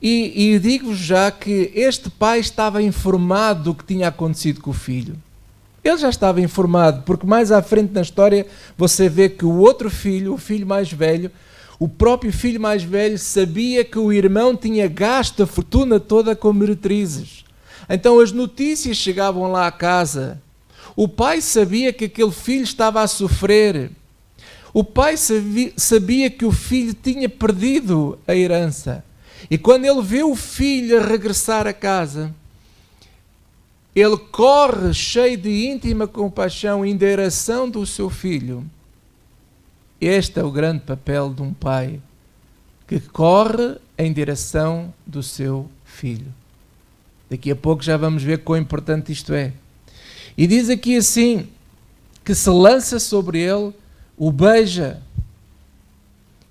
E digo-vos já que este pai estava informado do que tinha acontecido com o filho. Ele já estava informado, porque mais à frente na história você vê que o outro filho, o filho mais velho, o próprio filho mais velho sabia que o irmão tinha gasto a fortuna toda com meretrizes. Então as notícias chegavam lá à casa. O pai sabia que aquele filho estava a sofrer. O pai sabia que o filho tinha perdido a herança. E quando ele vê o filho a regressar a casa, ele corre cheio de íntima compaixão em direção do seu filho. Este é o grande papel de um pai, que corre em direção do seu filho. Daqui a pouco já vamos ver quão importante isto é. E diz aqui assim, que se lança sobre ele, o beija.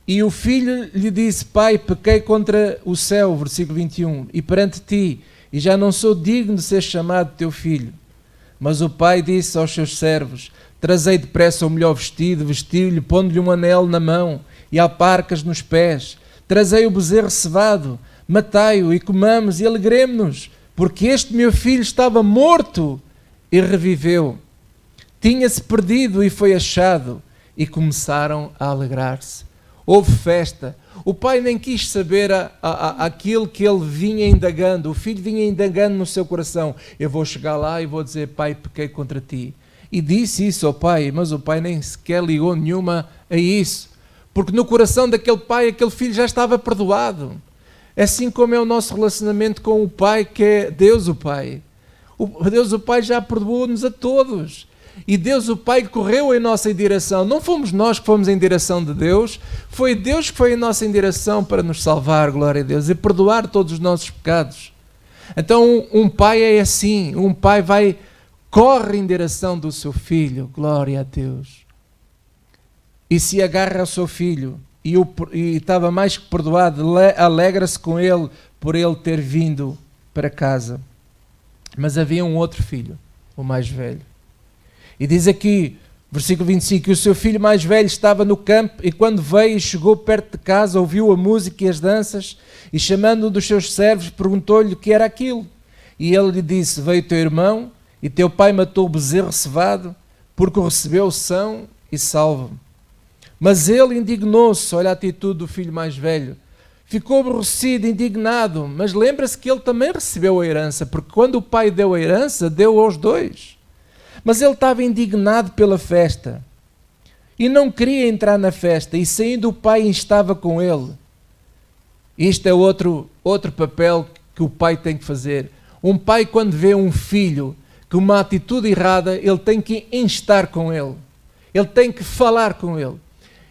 E o filho lhe disse: Pai, pequei contra o céu, versículo 21, e perante ti, e já não sou digno de ser chamado teu filho. Mas o pai disse aos seus servos: Trazei depressa o melhor vestido, vestiu-lhe, pondo-lhe um anel na mão e alparcas nos pés. Trazei o bezerro cevado, matai-o e comamos e alegremo-nos, porque este meu filho estava morto e reviveu. Tinha-se perdido e foi achado. E começaram a alegrar-se. Houve festa. O pai nem quis saber aquilo que ele vinha indagando. O filho vinha indagando no seu coração. Eu vou chegar lá e vou dizer: Pai, pequei contra ti. E disse isso ao pai, mas o pai nem sequer ligou nenhuma a isso. Porque no coração daquele pai, aquele filho já estava perdoado. Assim como é o nosso relacionamento com o pai, que é Deus o Pai. Deus o Pai já perdoou-nos a todos. E Deus o Pai correu em nossa direção. Não fomos nós que fomos em direção de Deus, foi Deus que foi em nossa direção para nos salvar, glória a Deus, e perdoar todos os nossos pecados. Então um pai é assim, um pai corre em direção do seu filho, glória a Deus, e se agarra ao seu filho, e estava mais que perdoado, alegra-se com ele por ele ter vindo para casa. Mas havia um outro filho, o mais velho. E diz aqui, Versículo 25, e o seu filho mais velho estava no campo, e quando veio e chegou perto de casa, ouviu a música e as danças, e chamando um dos seus servos, perguntou-lhe o que era aquilo. E ele lhe disse, veio teu irmão, e teu pai matou o bezerro cevado, porque o recebeu são e salvo. Mas ele indignou-se, olha a atitude do filho mais velho, ficou aborrecido, indignado, mas lembra-se que ele também recebeu a herança, porque quando o pai deu a herança, deu aos dois. Mas ele estava indignado pela festa e não queria entrar na festa, e saindo o pai estava com ele. Isto é outro papel que o pai tem que fazer. Um pai, quando vê um filho com uma atitude errada, ele tem que instar com ele, ele tem que falar com ele.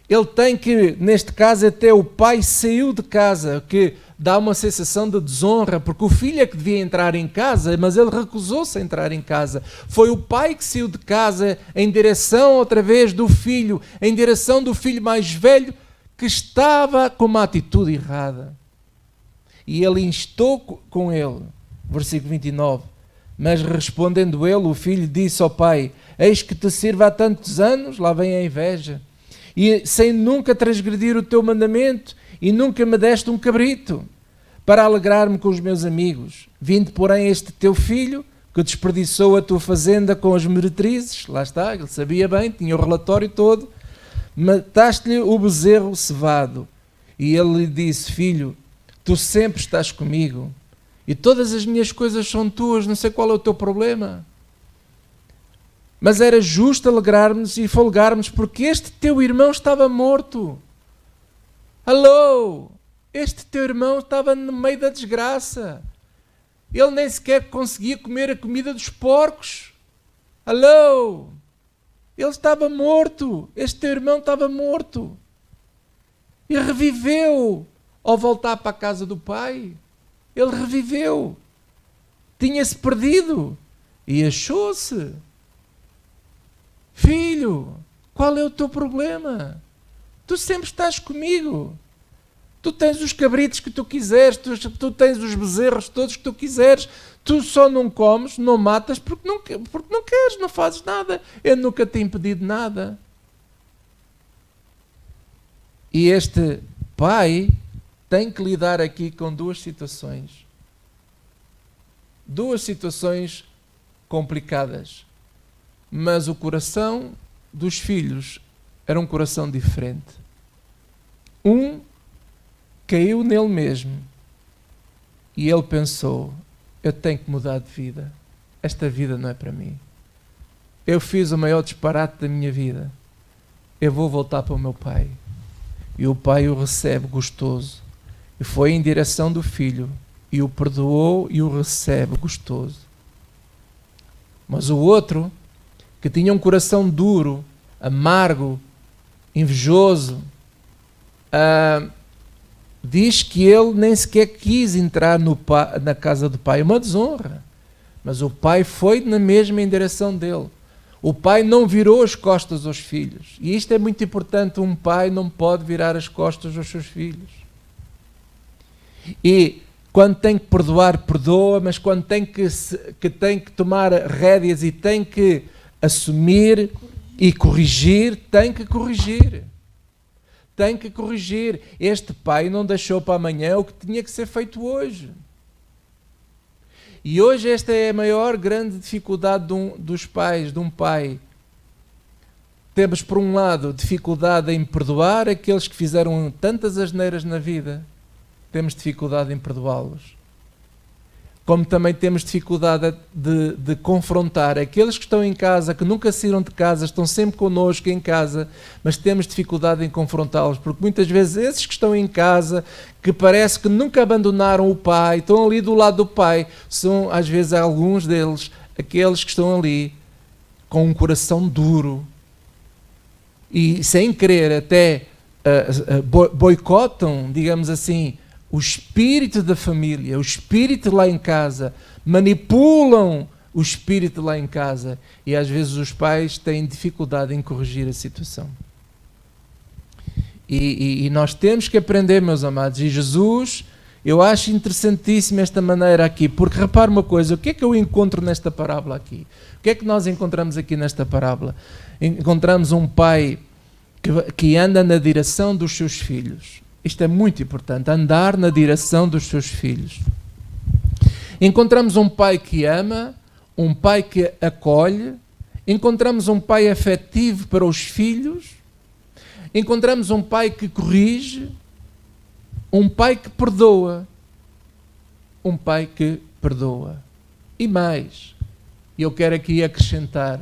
Ele tem que, neste caso, até o pai saiu de casa, que dá uma sensação de desonra, porque o filho é que devia entrar em casa, mas ele recusou-se a entrar em casa. Foi o pai que saiu de casa em direção, outra vez, do filho, em direção do filho mais velho, que estava com uma atitude errada. E ele instou com ele, versículo 29, mas respondendo ele, o filho disse ao pai, eis que te sirvo há tantos anos, lá vem a inveja, e sem nunca transgredir o teu mandamento, e nunca me deste um cabrito, para alegrar-me com os meus amigos. Vindo, porém, este teu filho, que desperdiçou a tua fazenda com as meretrizes, lá está, ele sabia bem, tinha o relatório todo, mataste-lhe o bezerro cevado. E ele lhe disse, filho, tu sempre estás comigo, e todas as minhas coisas são tuas, não sei qual é o teu problema. Mas era justo alegrarmos e folgarmos, porque este teu irmão estava morto. Alô! Este teu irmão estava no meio da desgraça. Ele nem sequer conseguia comer a comida dos porcos. Alô! Ele estava morto. Este teu irmão estava morto. E reviveu ao voltar para a casa do pai. Ele reviveu. Tinha-se perdido. E achou-se. Filho, qual é o teu problema? Tu sempre estás comigo. Tu tens os cabritos que tu quiseres, tu tens os bezerros todos que tu quiseres. Tu só não comes, não matas porque não queres, não fazes nada. Eu nunca te impedido nada. E este pai tem que lidar aqui com duas situações. Duas situações complicadas. Mas o coração dos filhos era um coração diferente. Um caiu nele mesmo e ele pensou, eu tenho que mudar de vida. Esta vida não é para mim. Eu fiz o maior disparate da minha vida. Eu vou voltar para o meu pai. E o pai o recebe gostoso. E foi em direção do filho e o perdoou e o recebe gostoso. Mas o outro, que tinha um coração duro, amargo, invejoso, diz que ele nem sequer quis entrar na casa do pai, uma desonra. Mas o pai foi na mesma em direção dele. O pai não virou as costas aos filhos. E isto é muito importante, um pai não pode virar as costas aos seus filhos. E quando tem que perdoar, perdoa, mas quando tem que tomar rédeas e tem que assumir e corrigir, tem que corrigir. Tem que corrigir. Este pai não deixou para amanhã o que tinha que ser feito hoje. E hoje esta é a maior grande dificuldade dos pais, de um pai. Temos, por um lado, dificuldade em perdoar aqueles que fizeram tantas asneiras na vida. Temos dificuldade em perdoá-los. Como também temos dificuldade de confrontar aqueles que estão em casa, que nunca saíram de casa, estão sempre connosco em casa, mas temos dificuldade em confrontá-los, porque muitas vezes esses que estão em casa, que parece que nunca abandonaram o pai, estão ali do lado do pai, são às vezes alguns deles, aqueles que estão ali com um coração duro e sem querer até boicotam, digamos assim, o espírito da família, o espírito lá em casa, manipulam o espírito lá em casa e às vezes os pais têm dificuldade em corrigir a situação. E nós temos que aprender, meus amados, e Jesus, Eu acho interessantíssima esta maneira aqui, porque repara uma coisa, o que é que eu encontro nesta parábola aqui? O que é que nós encontramos aqui nesta parábola? Encontramos um pai que anda na direção dos seus filhos. Isto é muito importante, andar na direção dos seus filhos. Encontramos um pai que ama, um pai que acolhe, encontramos um pai afetivo para os filhos, encontramos um pai que corrige, um pai que perdoa. Um pai que perdoa. E mais, eu quero aqui acrescentar,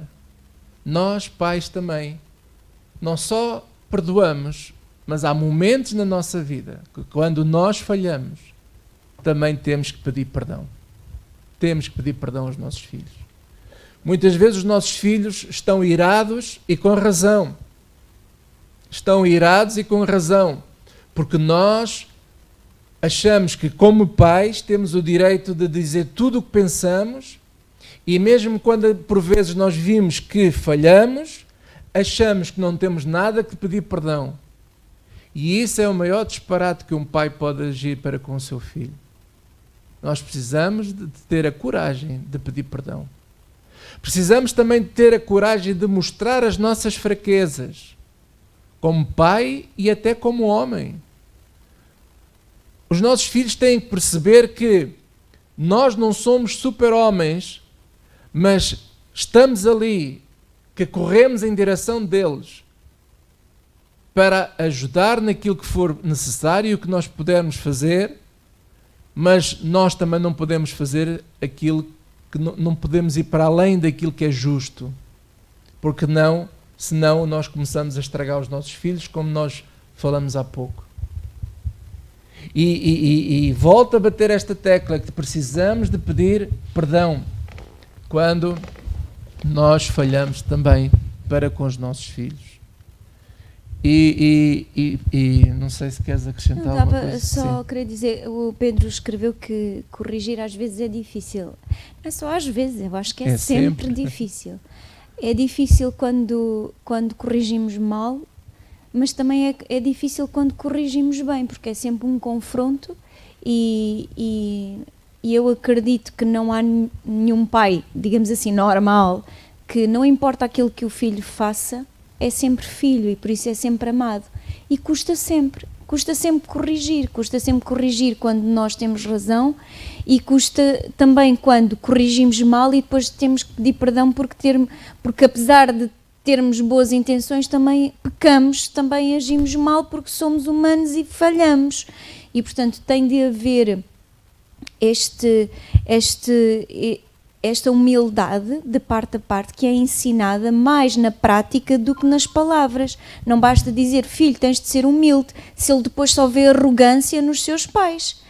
nós pais também, não só perdoamos, mas há momentos na nossa vida que quando nós falhamos, também temos que pedir perdão. Temos que pedir perdão aos nossos filhos. Muitas vezes os nossos filhos estão irados e com razão. Estão irados e com razão, porque nós achamos que, como pais, temos o direito de dizer tudo o que pensamos e mesmo quando, por vezes, nós vimos que falhamos, achamos que não temos nada que pedir perdão. E isso é o maior disparate que um pai pode agir para com o seu filho. Nós precisamos de ter a coragem de pedir perdão. Precisamos também de ter a coragem de mostrar as nossas fraquezas, como pai e até como homem. Os nossos filhos têm que perceber que nós não somos super-homens, mas estamos ali, que corremos em direção deles para ajudar naquilo que for necessário e o que nós pudermos fazer, mas nós também não podemos fazer aquilo que não podemos ir para além daquilo que é justo, porque senão nós começamos a estragar os nossos filhos, como nós falamos há pouco. E volto a bater esta tecla, que precisamos de pedir perdão quando nós falhamos também para com os nossos filhos. E não sei se queres acrescentar alguma coisa. Só queria dizer, o Pedro escreveu que corrigir às vezes é difícil. Não é só às vezes, eu acho que é sempre difícil. É difícil quando corrigimos mal, mas também é difícil quando corrigimos bem, porque é sempre um confronto e eu acredito que não há nenhum pai, digamos assim, normal, que não importa aquilo que o filho faça, é sempre filho e por isso é sempre amado. E custa sempre corrigir quando nós temos razão e custa também quando corrigimos mal e depois temos que pedir perdão porque apesar de termos boas intenções também pecamos, também agimos mal porque somos humanos e falhamos. E portanto tem de haver esta humildade de parte a parte que é ensinada mais na prática do que nas palavras. Não basta dizer, filho, tens de ser humilde, se ele depois só vê arrogância nos seus pais.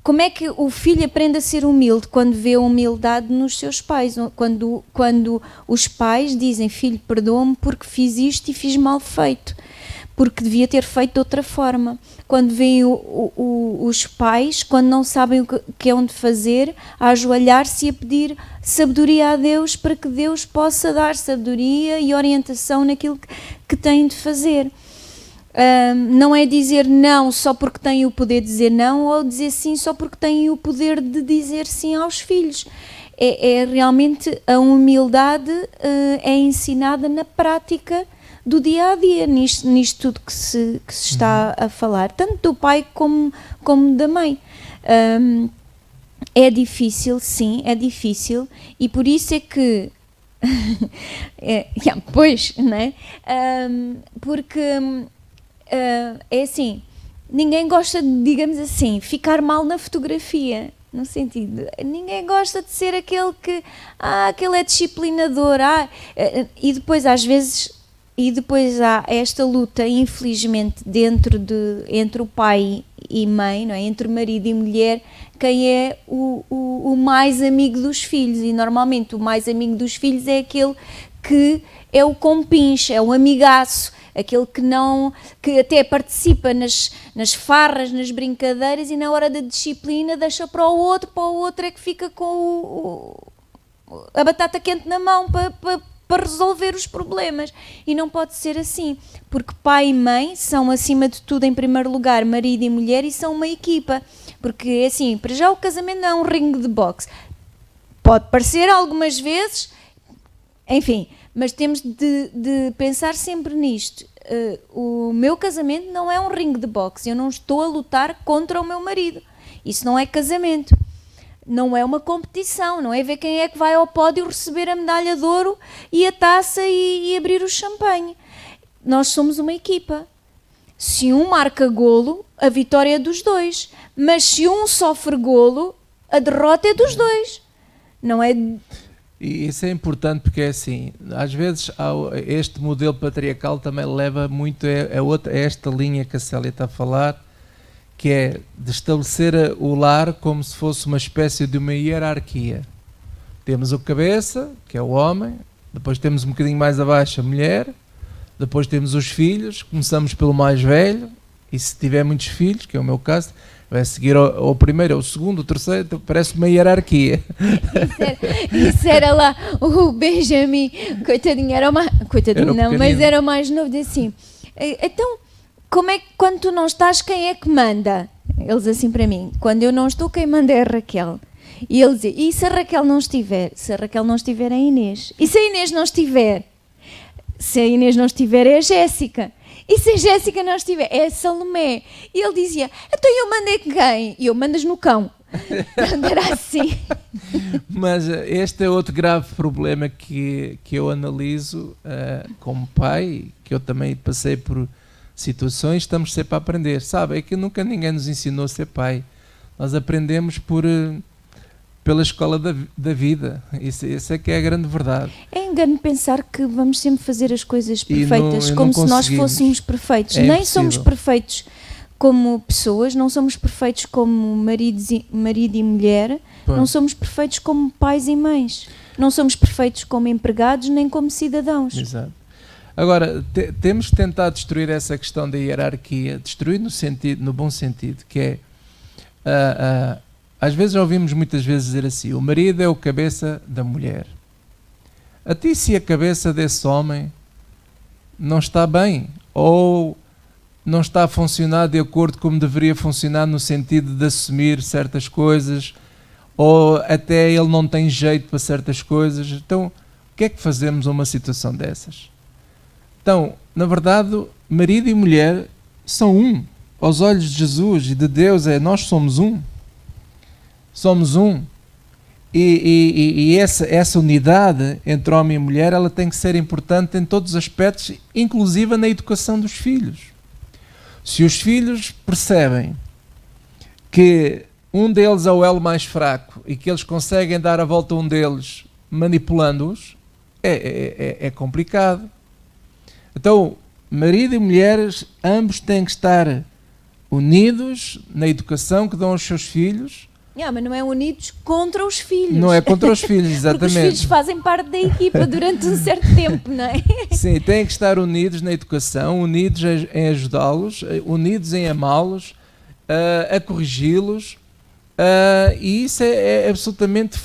Como é que o filho aprende a ser humilde quando vê a humildade nos seus pais? Quando os pais dizem, filho, perdoa-me porque fiz isto e fiz mal feito, porque devia ter feito de outra forma. Quando veem os pais, quando não sabem o que é onde fazer, a ajoelhar-se e a pedir sabedoria a Deus para que Deus possa dar sabedoria e orientação naquilo que têm de fazer. Não é dizer não só porque têm o poder de dizer não ou dizer sim só porque têm o poder de dizer sim aos filhos. É realmente a humildade é ensinada na prática do dia a dia, nisto tudo que se está a falar, tanto do pai como da mãe. É difícil, sim, é difícil, e por isso é que pois, não é? Porque é assim, ninguém gosta de, digamos assim, ficar mal na fotografia, no sentido, ninguém gosta de ser aquele que, aquele é disciplinador, e depois às vezes, há esta luta, infelizmente, entre o pai e mãe, não é? Entre marido e mulher, quem é o mais amigo dos filhos, e normalmente o mais amigo dos filhos é aquele que é o compinche, é o amigaço, aquele que até participa nas farras, nas brincadeiras, e na hora da disciplina deixa para o outro é que fica com a batata quente na mão para resolver os problemas. E não pode ser assim, porque pai e mãe são, acima de tudo, em primeiro lugar, marido e mulher, e são uma equipa. Porque, assim, para já o casamento não é um ringue de boxe. Pode parecer algumas vezes, enfim, mas temos de pensar sempre nisto. O meu casamento não é um ringue de boxe, eu não estou a lutar contra o meu marido. Isso não é casamento. Não é uma competição, não é ver quem é que vai ao pódio receber a medalha de ouro e a taça e abrir o champanhe. Nós somos uma equipa. Se um marca golo, a vitória é dos dois. Mas se um sofre golo, a derrota é dos dois. Não é... E isso é importante porque é assim, às vezes este modelo patriarcal também leva muito a esta linha que a Célia está a falar, que é de estabelecer o lar como se fosse uma espécie de uma hierarquia. Temos o cabeça, que é o homem, depois temos um bocadinho mais abaixo a mulher, depois temos os filhos, começamos pelo mais velho, e se tiver muitos filhos, que é o meu caso, vai seguir ao primeiro, ao segundo, ao terceiro, então parece uma hierarquia. Isso era lá o Benjamin, coitadinho, mas era mais novo, disse assim, então, como é que quando tu não estás, quem é que manda? Eles assim para mim, quando eu não estou, quem manda é a Raquel. E ele dizia, e se a Raquel não estiver? Se a Raquel não estiver, é a Inês. E se a Inês não estiver? Se a Inês não estiver, é a Jéssica. E se a Jéssica não estiver, é a Salomé. E ele dizia, então eu mandei quem? E eu, mandas no cão. Era assim. Mas este é outro grave problema que eu analiso como pai, que eu também passei por situações, estamos sempre a aprender. Sabe, é que nunca ninguém nos ensinou a ser pai. Nós aprendemos pela escola da vida. Isso é que é a grande verdade. É engano pensar que vamos sempre fazer as coisas perfeitas, como se nós fôssemos perfeitos. Nem somos perfeitos como pessoas, não somos perfeitos como marido e mulher, não somos perfeitos como pais e mães, não somos perfeitos como empregados nem como cidadãos. Exato. Agora, temos que tentar destruir essa questão da hierarquia, destruir no bom sentido, que é às vezes ouvimos muitas vezes dizer assim, o marido é o cabeça da mulher. Até se a cabeça desse homem não está bem, ou não está a funcionar de acordo como deveria funcionar no sentido de assumir certas coisas, ou até ele não tem jeito para certas coisas, então o que é que fazemos numa situação dessas? Então, na verdade, marido e mulher são um. Aos olhos de Jesus e de Deus, nós somos um. Somos um. E essa unidade entre homem e mulher, ela tem que ser importante em todos os aspectos, inclusive na educação dos filhos. Se os filhos percebem que um deles é o elo mais fraco e que eles conseguem dar a volta a um deles manipulando-os, é complicado. Então, marido e mulheres, ambos têm que estar unidos na educação que dão aos seus filhos. Mas não é unidos contra os filhos. Não é contra os filhos, exatamente. Porque os filhos fazem parte da equipa durante um certo tempo, não é? Sim, têm que estar unidos na educação, unidos em ajudá-los, unidos em amá-los, a corrigi-los, e isso é absolutamente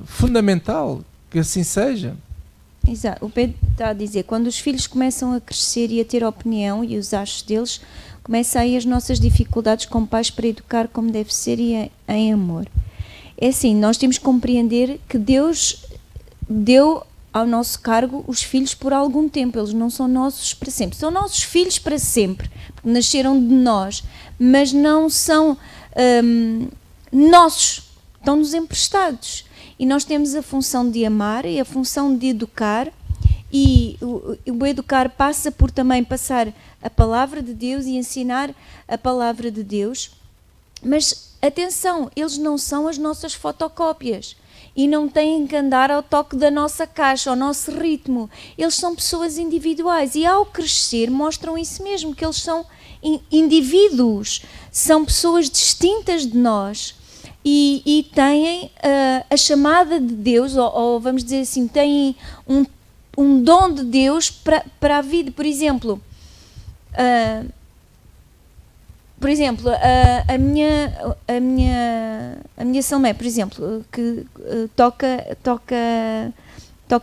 fundamental que assim seja. Exato. O Pedro está a dizer, quando os filhos começam a crescer e a ter opinião e os achos deles, começam aí as nossas dificuldades como pais para educar como deve ser e em amor. É assim, nós temos que compreender que Deus deu ao nosso cargo os filhos por algum tempo, eles não são nossos para sempre, são nossos filhos para sempre, porque nasceram de nós, mas não são nossos, estão-nos emprestados. E nós temos a função de amar e a função de educar, e o educar passa por também passar a palavra de Deus e ensinar a palavra de Deus. Mas atenção, eles não são as nossas fotocópias e não têm que andar ao toque da nossa caixa, ao nosso ritmo. Eles são pessoas individuais e ao crescer mostram isso mesmo, que eles são indivíduos, são pessoas distintas de nós. E têm a chamada de Deus, ou vamos dizer assim, têm um dom de Deus para a vida. Por exemplo, a minha Salmé, por exemplo, que toca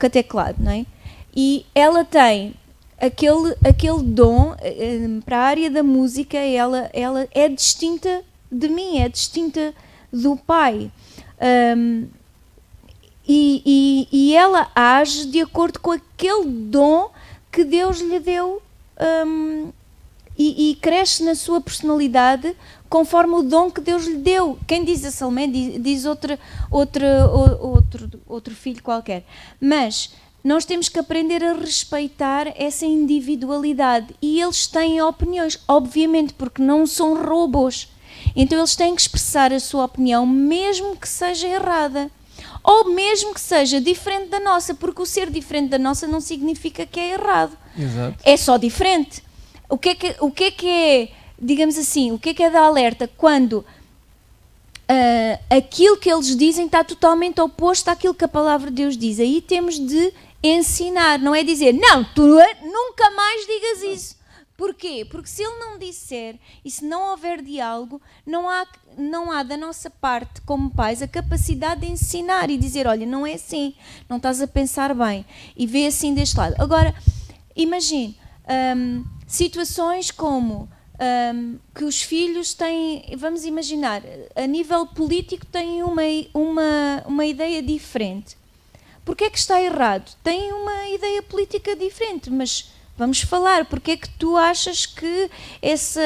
teclado, não é? E ela tem aquele dom para a área da música, ela é distinta de mim, é distinta do pai. E ela age de acordo com aquele dom que Deus lhe deu, e cresce na sua personalidade conforme o dom que Deus lhe deu. Quem diz a Salomé diz outro filho qualquer. Mas nós temos que aprender a respeitar essa individualidade. E eles têm opiniões, obviamente, porque não são robôs. Então eles têm que expressar a sua opinião, mesmo que seja errada. Ou mesmo que seja diferente da nossa, porque o ser diferente da nossa não significa que é errado. Exato. É só diferente. O que é, digamos assim, o que é dar alerta quando aquilo que eles dizem está totalmente oposto àquilo que a palavra de Deus diz? Aí temos de ensinar, não é dizer, não, tu nunca mais digas isso. Porquê? Porque se ele não disser e se não houver diálogo, não há da nossa parte, como pais, a capacidade de ensinar e dizer, olha, não é assim, não estás a pensar bem, e vê assim deste lado. Agora, imagine, situações como que os filhos têm, vamos imaginar, a nível político têm uma ideia diferente. Porquê é que está errado? Tem uma ideia política diferente, mas vamos falar, porque é que tu achas que esse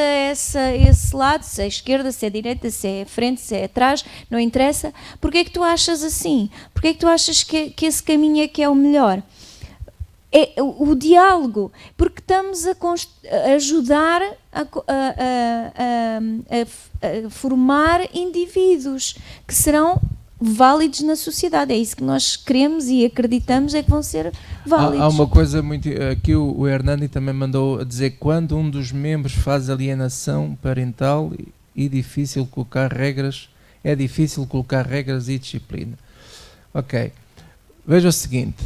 lado, se é esquerda, se é direita, se é frente, se é atrás, não interessa, porque é que tu achas assim? Porque é que tu achas que esse caminho é que é o melhor? É o diálogo, porque estamos a ajudar a formar indivíduos que serão válidos na sociedade. É isso que nós queremos e acreditamos, é que vão ser válidos. Há uma coisa muito... Aqui o Hernani também mandou a dizer que quando um dos membros faz alienação parental é difícil colocar regras e disciplina. Ok. Veja o seguinte.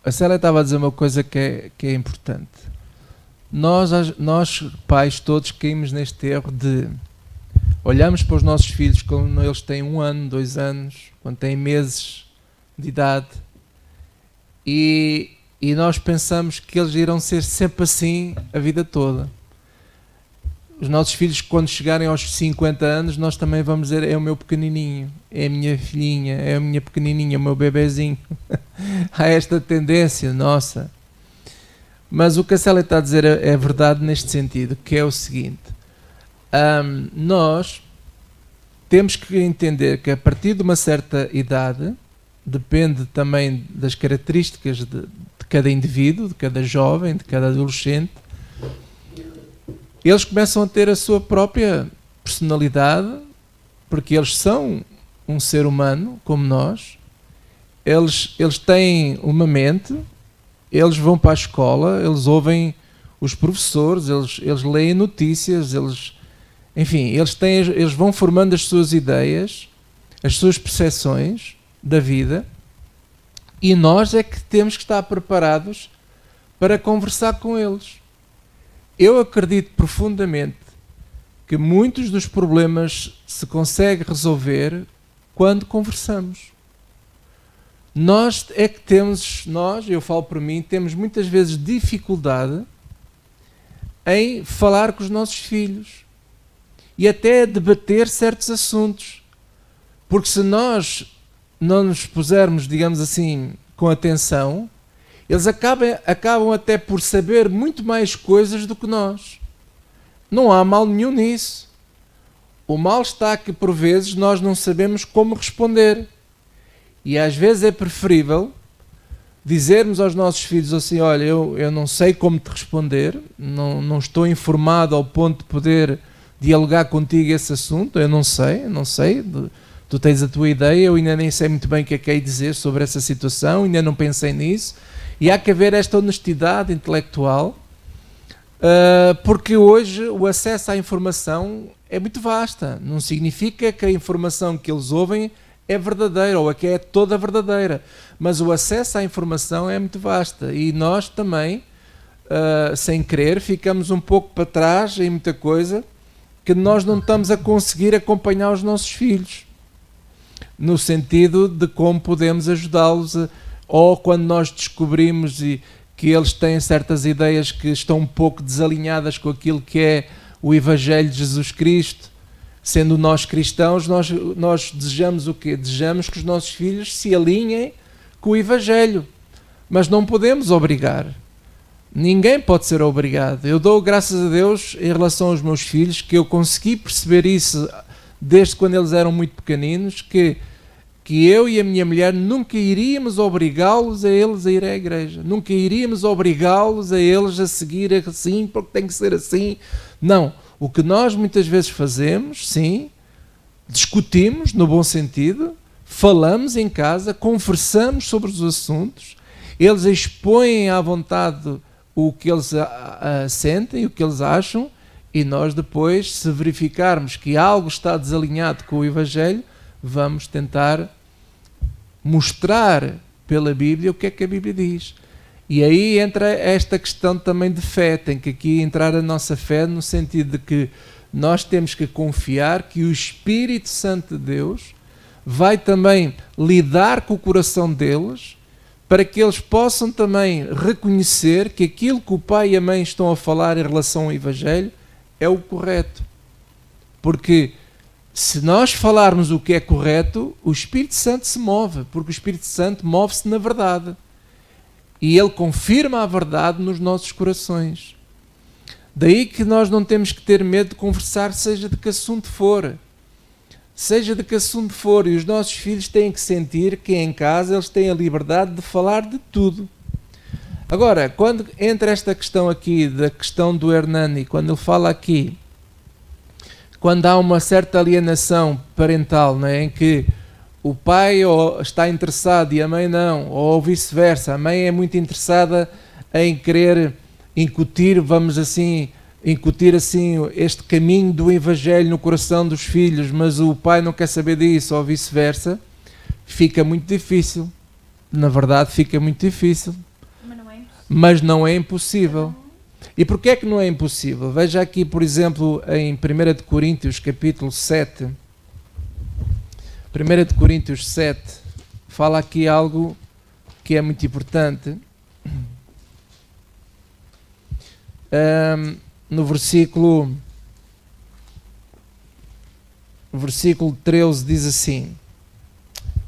A Célia estava a dizer uma coisa que é importante. Nós, pais, todos caímos neste erro de olhamos para os nossos filhos quando eles têm 1 ano, 2 anos, quando têm meses de idade, e nós pensamos que eles irão ser sempre assim a vida toda. Os nossos filhos, quando chegarem aos 50 anos, nós também vamos dizer, é o meu pequenininho, é a minha filhinha, é a minha pequenininha, o meu bebezinho. Há esta tendência nossa. Mas o que a Célia está a dizer é verdade neste sentido, que é o seguinte. Nós temos que entender que a partir de uma certa idade, depende também das características de cada indivíduo, de cada jovem, de cada adolescente, eles começam a ter a sua própria personalidade, porque eles são um ser humano como nós, eles têm uma mente, eles vão para a escola, eles ouvem os professores, eles leem notícias, enfim, eles vão formando as suas ideias, as suas percepções da vida, e nós é que temos que estar preparados para conversar com eles. Eu acredito profundamente que muitos dos problemas se conseguem resolver quando conversamos. Nós é que eu falo por mim, temos muitas vezes dificuldade em falar com os nossos filhos e até debater certos assuntos, porque se nós não nos pusermos, digamos assim, com atenção, eles acabam até por saber muito mais coisas do que nós. Não há mal nenhum nisso. O mal está que por vezes nós não sabemos como responder, e às vezes é preferível dizermos aos nossos filhos assim, olha, eu não sei como te responder, não estou informado ao ponto de poder dialogar contigo esse assunto, eu não sei, tu tens a tua ideia, eu ainda nem sei muito bem o que é que hei de dizer sobre essa situação, ainda não pensei nisso, e há que haver esta honestidade intelectual, porque hoje o acesso à informação é muito vasta, não significa que a informação que eles ouvem é verdadeira, ou que é toda verdadeira, mas o acesso à informação é muito vasta, e nós também, sem querer, ficamos um pouco para trás em muita coisa, que nós não estamos a conseguir acompanhar os nossos filhos, no sentido de como podemos ajudá-los, ou quando nós descobrimos que eles têm certas ideias que estão um pouco desalinhadas com aquilo que é o Evangelho de Jesus Cristo. Sendo nós cristãos, nós desejamos o quê? Desejamos que os nossos filhos se alinhem com o Evangelho, mas não podemos obrigar. Ninguém pode ser obrigado. Eu dou graças a Deus em relação aos meus filhos, que eu consegui perceber isso desde quando eles eram muito pequeninos, que eu e a minha mulher nunca iríamos obrigá-los a eles a ir à igreja. Nunca iríamos obrigá-los a eles a seguir assim, porque tem que ser assim. Não. O que nós muitas vezes fazemos, sim, discutimos no bom sentido, falamos em casa, conversamos sobre os assuntos, eles expõem à vontade o que eles sentem, o que eles acham, e nós depois, se verificarmos que algo está desalinhado com o Evangelho, vamos tentar mostrar pela Bíblia o que é que a Bíblia diz. E aí entra esta questão também de fé. Tem que aqui entrar a nossa fé no sentido de que nós temos que confiar que o Espírito Santo de Deus vai também lidar com o coração deles, para que eles possam também reconhecer que aquilo que o pai e a mãe estão a falar em relação ao Evangelho é o correto. Porque se nós falarmos o que é correto, o Espírito Santo se move, porque o Espírito Santo move-se na verdade. E ele confirma a verdade nos nossos corações. Daí que nós não temos que ter medo de conversar, seja de que assunto for. Seja de que assunto for. E os nossos filhos têm que sentir que em casa eles têm a liberdade de falar de tudo. Agora, quando entra esta questão aqui, da questão do Hernani, quando ele fala aqui, quando há uma certa alienação parental, não é? Em que o pai está interessado e a mãe não, ou vice-versa, a mãe é muito interessada em querer incutir este caminho do Evangelho no coração dos filhos, mas o pai não quer saber disso, ou vice-versa, fica muito difícil. Na verdade, fica muito difícil. Mas não é impossível. E porquê é que não é impossível? Veja aqui, por exemplo, em 1 de Coríntios, capítulo 7. 1 de Coríntios 7 fala aqui algo que é muito importante. No versículo 13 diz assim: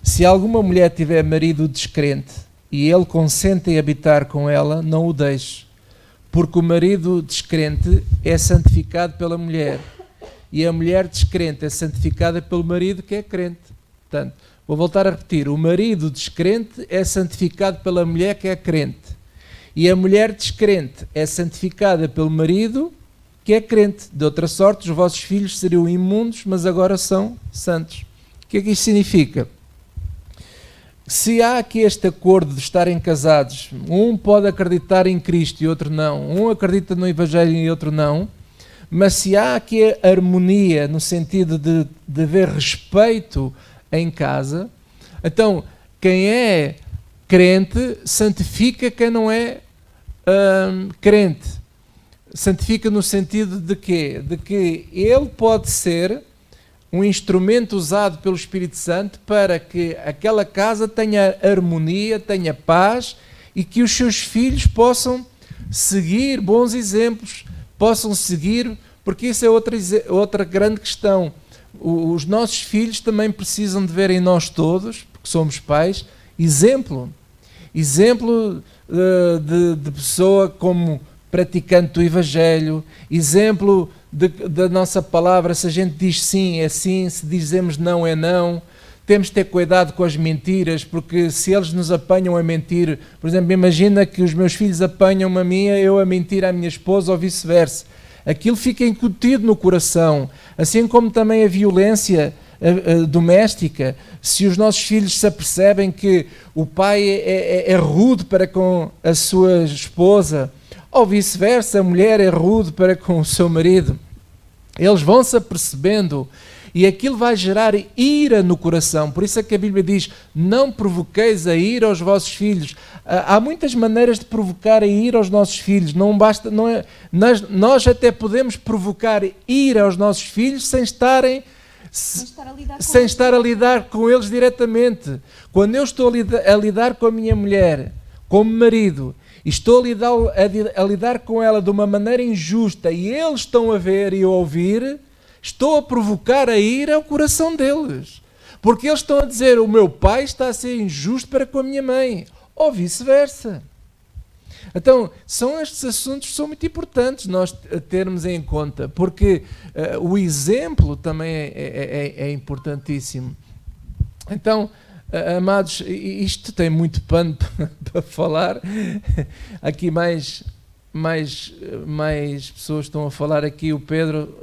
se alguma mulher tiver marido descrente e ele consente em habitar com ela, não o deixe, porque o marido descrente é santificado pela mulher e a mulher descrente é santificada pelo marido que é crente. Portanto, vou voltar a repetir: o marido descrente é santificado pela mulher que é crente, e a mulher descrente é santificada pelo marido que é crente. De outra sorte, os vossos filhos seriam imundos, mas agora são santos. O que é que isto significa? Se há aqui este acordo de estarem casados, um pode acreditar em Cristo e outro não, um acredita no Evangelho e outro não, mas se há aqui a harmonia no sentido de haver respeito em casa, então quem é crente santifica quem não é crente. Santifica no sentido de quê? De que ele pode ser um instrumento usado pelo Espírito Santo para que aquela casa tenha harmonia, tenha paz, e que os seus filhos possam seguir bons exemplos, possam seguir, porque isso é outra grande questão. Os nossos filhos também precisam de ver em nós todos, porque somos pais, exemplo de pessoa como praticante do Evangelho, exemplo da nossa palavra. Se a gente diz sim, é sim, se dizemos não, é não. Temos de ter cuidado com as mentiras, porque se eles nos apanham a mentir, por exemplo, imagina que os meus filhos apanham-me a mim, eu a mentir à minha esposa ou vice-versa. Aquilo fica incutido no coração, assim como também a violência doméstica. Se os nossos filhos se apercebem que o pai é rude para com a sua esposa, ou vice-versa, a mulher é rude para com o seu marido, eles vão se apercebendo e aquilo vai gerar ira no coração. Por isso é que a Bíblia diz: não provoqueis a ira aos vossos filhos. Há muitas maneiras de provocar a ira aos nossos filhos. Não basta, nós até podemos provocar ira aos nossos filhos sem estar a lidar com eles diretamente. Quando eu estou a lidar com a minha mulher, como marido, e estou a lidar com ela de uma maneira injusta e eles estão a ver e a ouvir, estou a provocar a ira ao coração deles. Porque eles estão a dizer, o meu pai está a ser injusto para com a minha mãe, ou vice-versa. Então, são estes assuntos que são muito importantes nós termos em conta, porque o exemplo também é importantíssimo. Então, amados, isto tem muito pano para falar. Aqui mais pessoas estão a falar aqui, o Pedro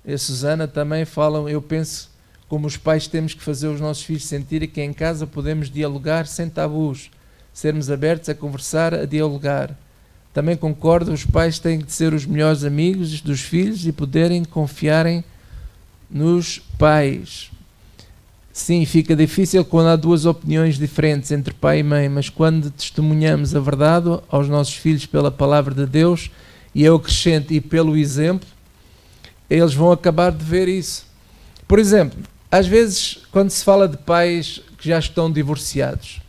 e a Susana também falam, eu penso, como os pais temos que fazer os nossos filhos sentirem que em casa podemos dialogar sem tabus, sermos abertos a conversar, a dialogar. Também concordo, os pais têm de ser os melhores amigos dos filhos e poderem confiarem nos pais. Sim, fica difícil quando há duas opiniões diferentes entre pai e mãe, mas quando testemunhamos a verdade aos nossos filhos pela palavra de Deus, e eu acrescento, e pelo exemplo, eles vão acabar de ver isso. Por exemplo, às vezes, quando se fala de pais que já estão divorciados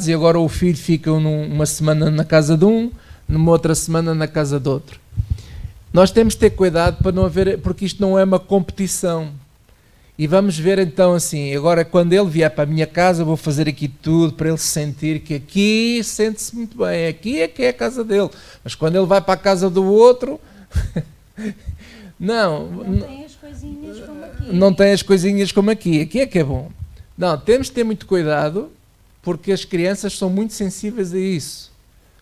e agora o filho fica uma semana na casa de um, numa outra semana na casa de outro. Nós temos de ter cuidado para não haver, porque isto não é uma competição. E vamos ver então assim, agora quando ele vier para a minha casa, eu vou fazer aqui tudo para ele sentir que aqui sente-se muito bem, aqui é que é a casa dele. Mas quando ele vai para a casa do outro... Não tem as coisinhas como aqui. Não tem as coisinhas como aqui. Aqui é que é bom. Não, temos de ter muito cuidado, porque as crianças são muito sensíveis a isso.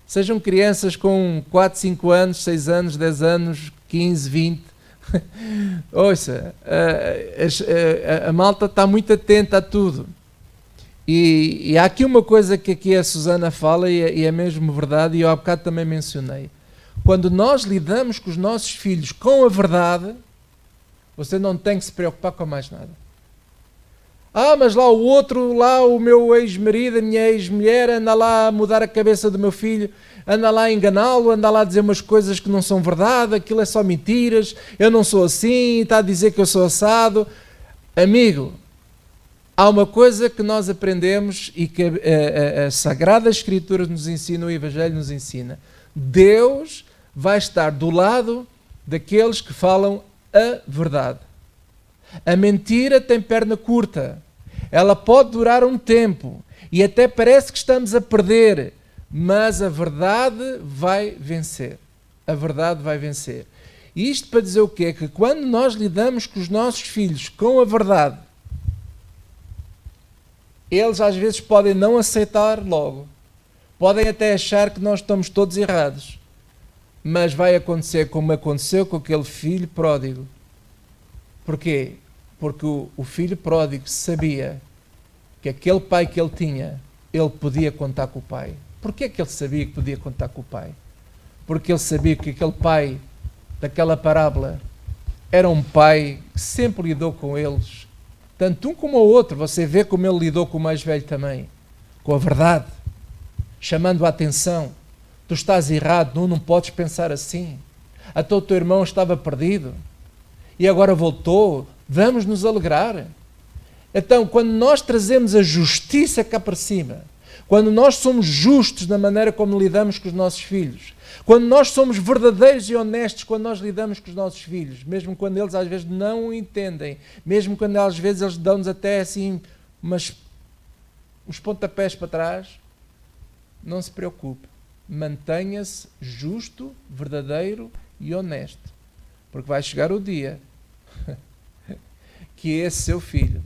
Sejam crianças com 4, 5 anos, 6 anos, 10 anos, 15, 20. Ouça, a malta está muito atenta a tudo. E há aqui uma coisa que aqui a Susana fala e é mesmo verdade, e eu há bocado também mencionei. Quando nós lidamos com os nossos filhos com a verdade, você não tem que se preocupar com mais nada. Mas lá o outro, lá o meu ex-marido, a minha ex-mulher, anda lá a mudar a cabeça do meu filho, anda lá a enganá-lo, anda lá a dizer umas coisas que não são verdade, aquilo é só mentiras, eu não sou assim, está a dizer que eu sou assado. Amigo, há uma coisa que nós aprendemos e que a Sagrada Escritura nos ensina, o Evangelho nos ensina. Deus vai estar do lado daqueles que falam a verdade. A mentira tem perna curta. Ela pode durar um tempo e até parece que estamos a perder, mas a verdade vai vencer. A verdade vai vencer. E isto para dizer o quê? Que quando nós lidamos com os nossos filhos com a verdade, eles às vezes podem não aceitar logo. Podem até achar que nós estamos todos errados. Mas vai acontecer como aconteceu com aquele filho pródigo. Porquê? Porque o filho pródigo sabia que aquele pai que ele tinha, ele podia contar com o pai. Porquê que ele sabia que podia contar com o pai? Porque ele sabia que aquele pai daquela parábola era um pai que sempre lidou com eles. Tanto um como o outro. Você vê como ele lidou com o mais velho também. Com a verdade. Chamando a atenção. Tu estás errado, não podes pensar assim. Até o teu irmão estava perdido e agora voltou. Vamos nos alegrar. Então, quando nós trazemos a justiça cá para cima, quando nós somos justos na maneira como lidamos com os nossos filhos, quando nós somos verdadeiros e honestos quando nós lidamos com os nossos filhos, mesmo quando eles às vezes não o entendem, mesmo quando às vezes eles dão-nos até assim uns pontapés para trás, não se preocupe. Mantenha-se justo, verdadeiro e honesto. Porque vai chegar o dia que esse seu filho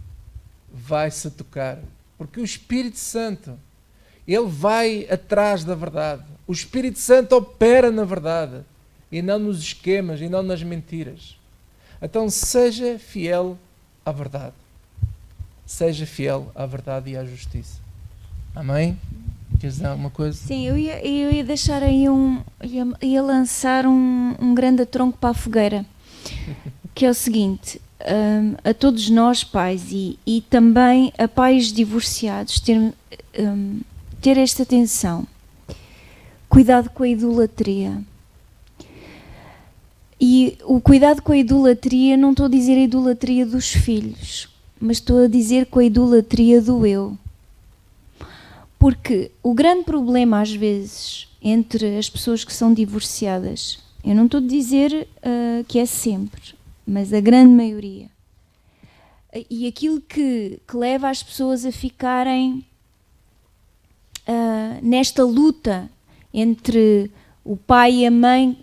vai se tocar. Porque o Espírito Santo, ele vai atrás da verdade. O Espírito Santo opera na verdade e não nos esquemas e não nas mentiras. Então seja fiel à verdade. Seja fiel à verdade e à justiça. Amém? Queres dizer alguma coisa? Sim, eu ia deixar aí ia lançar um grande tronco para a fogueira, que é o seguinte, a todos nós pais e também a pais divorciados ter esta atenção, cuidado com a idolatria. E o cuidado com a idolatria, não estou a dizer a idolatria dos filhos, mas estou a dizer com a idolatria do eu. Porque o grande problema, às vezes, entre as pessoas que são divorciadas, eu não estou a dizer que é sempre, mas a grande maioria, e aquilo que leva as pessoas a ficarem nesta luta entre o pai e a mãe,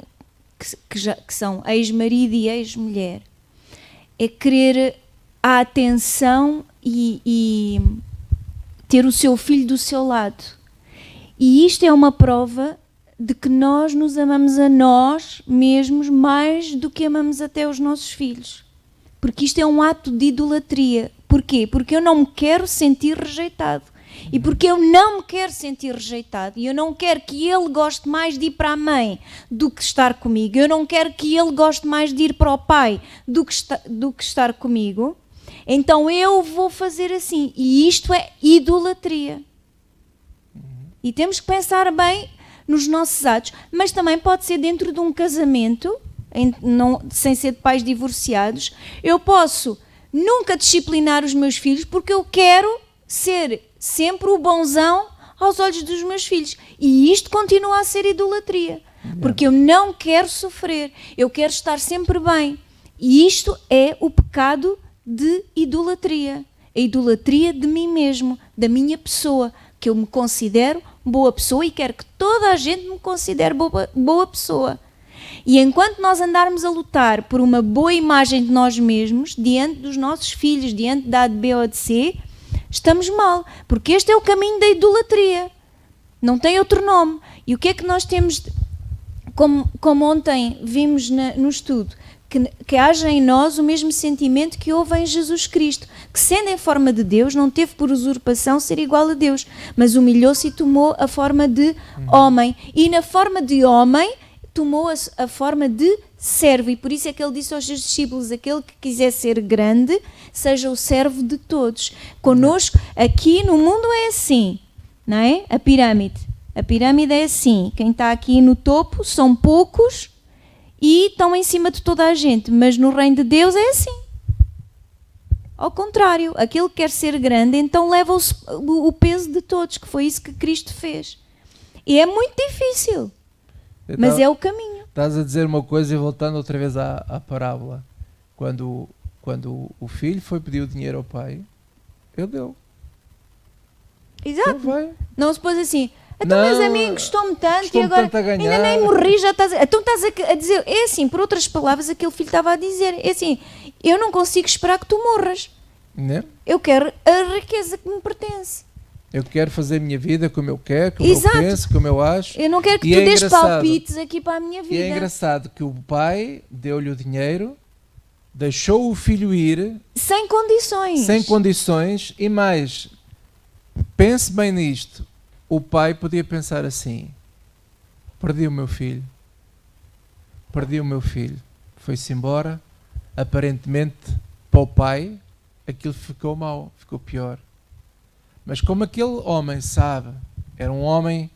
que são ex-marido e ex-mulher, é querer a atenção e ter o seu filho do seu lado. E isto é uma prova de que nós nos amamos a nós mesmos mais do que amamos até os nossos filhos. Porque isto é um ato de idolatria. Porquê? Porque eu não me quero sentir rejeitado. E porque eu não me quero sentir rejeitado, e eu não quero que ele goste mais de ir para a mãe do que estar comigo, eu não quero que ele goste mais de ir para o pai do que estar comigo, então eu vou fazer assim. E isto é idolatria. E temos que pensar bem nos nossos atos, mas também pode ser dentro de um casamento, sem ser de pais divorciados. Eu posso nunca disciplinar os meus filhos porque eu quero ser sempre o bonzão aos olhos dos meus filhos. E isto continua a ser idolatria. Porque eu não quero sofrer. Eu quero estar sempre bem. E isto é o pecado de idolatria. A idolatria de mim mesmo, da minha pessoa, que eu me considero boa pessoa e quero que toda a gente me considere boa pessoa. E enquanto nós andarmos a lutar por uma boa imagem de nós mesmos, diante dos nossos filhos, diante da A, de B ou de C, estamos mal, porque este é o caminho da idolatria, não tem outro nome. E o que é que nós temos, como ontem vimos no estudo, que haja em nós o mesmo sentimento que houve em Jesus Cristo, que sendo em forma de Deus, não teve por usurpação ser igual a Deus, mas humilhou-se e tomou a forma de homem, e na forma de homem tomou a forma de servo, e por isso é que ele disse aos seus discípulos: aquele que quiser ser grande, seja o servo de todos. Conosco, aqui no mundo é assim, não é? A pirâmide é assim, quem está aqui no topo são poucos e estão em cima de toda a gente, mas no reino de Deus é assim. Ao contrário, aquele que quer ser grande, então leva o peso de todos, que foi isso que Cristo fez. E é muito difícil, mas é o caminho. Estás a dizer uma coisa e voltando outra vez à parábola. Quando o filho foi pedir o dinheiro ao pai, ele deu. Exato. Então não se pôs assim: então, meus amigos, gostou-me tanto e agora tanto ainda nem morri, já estás a... Então estás a dizer, é assim, por outras palavras, aquele filho estava a dizer, é assim, eu não consigo esperar que tu morras. Não? Eu quero a riqueza que me pertence. Eu quero fazer a minha vida como eu quero, como Exato. eu penso, como eu acho. Eu não quero que tu dês palpites aqui para a minha vida. E é engraçado que o pai deu-lhe o dinheiro, deixou o filho ir... Sem condições. Sem condições. E mais, pense bem nisto. O pai podia pensar assim: perdi o meu filho. Foi-se embora. Aparentemente, para o pai, aquilo ficou mau, ficou pior. Mas como aquele homem sabe, era um homem...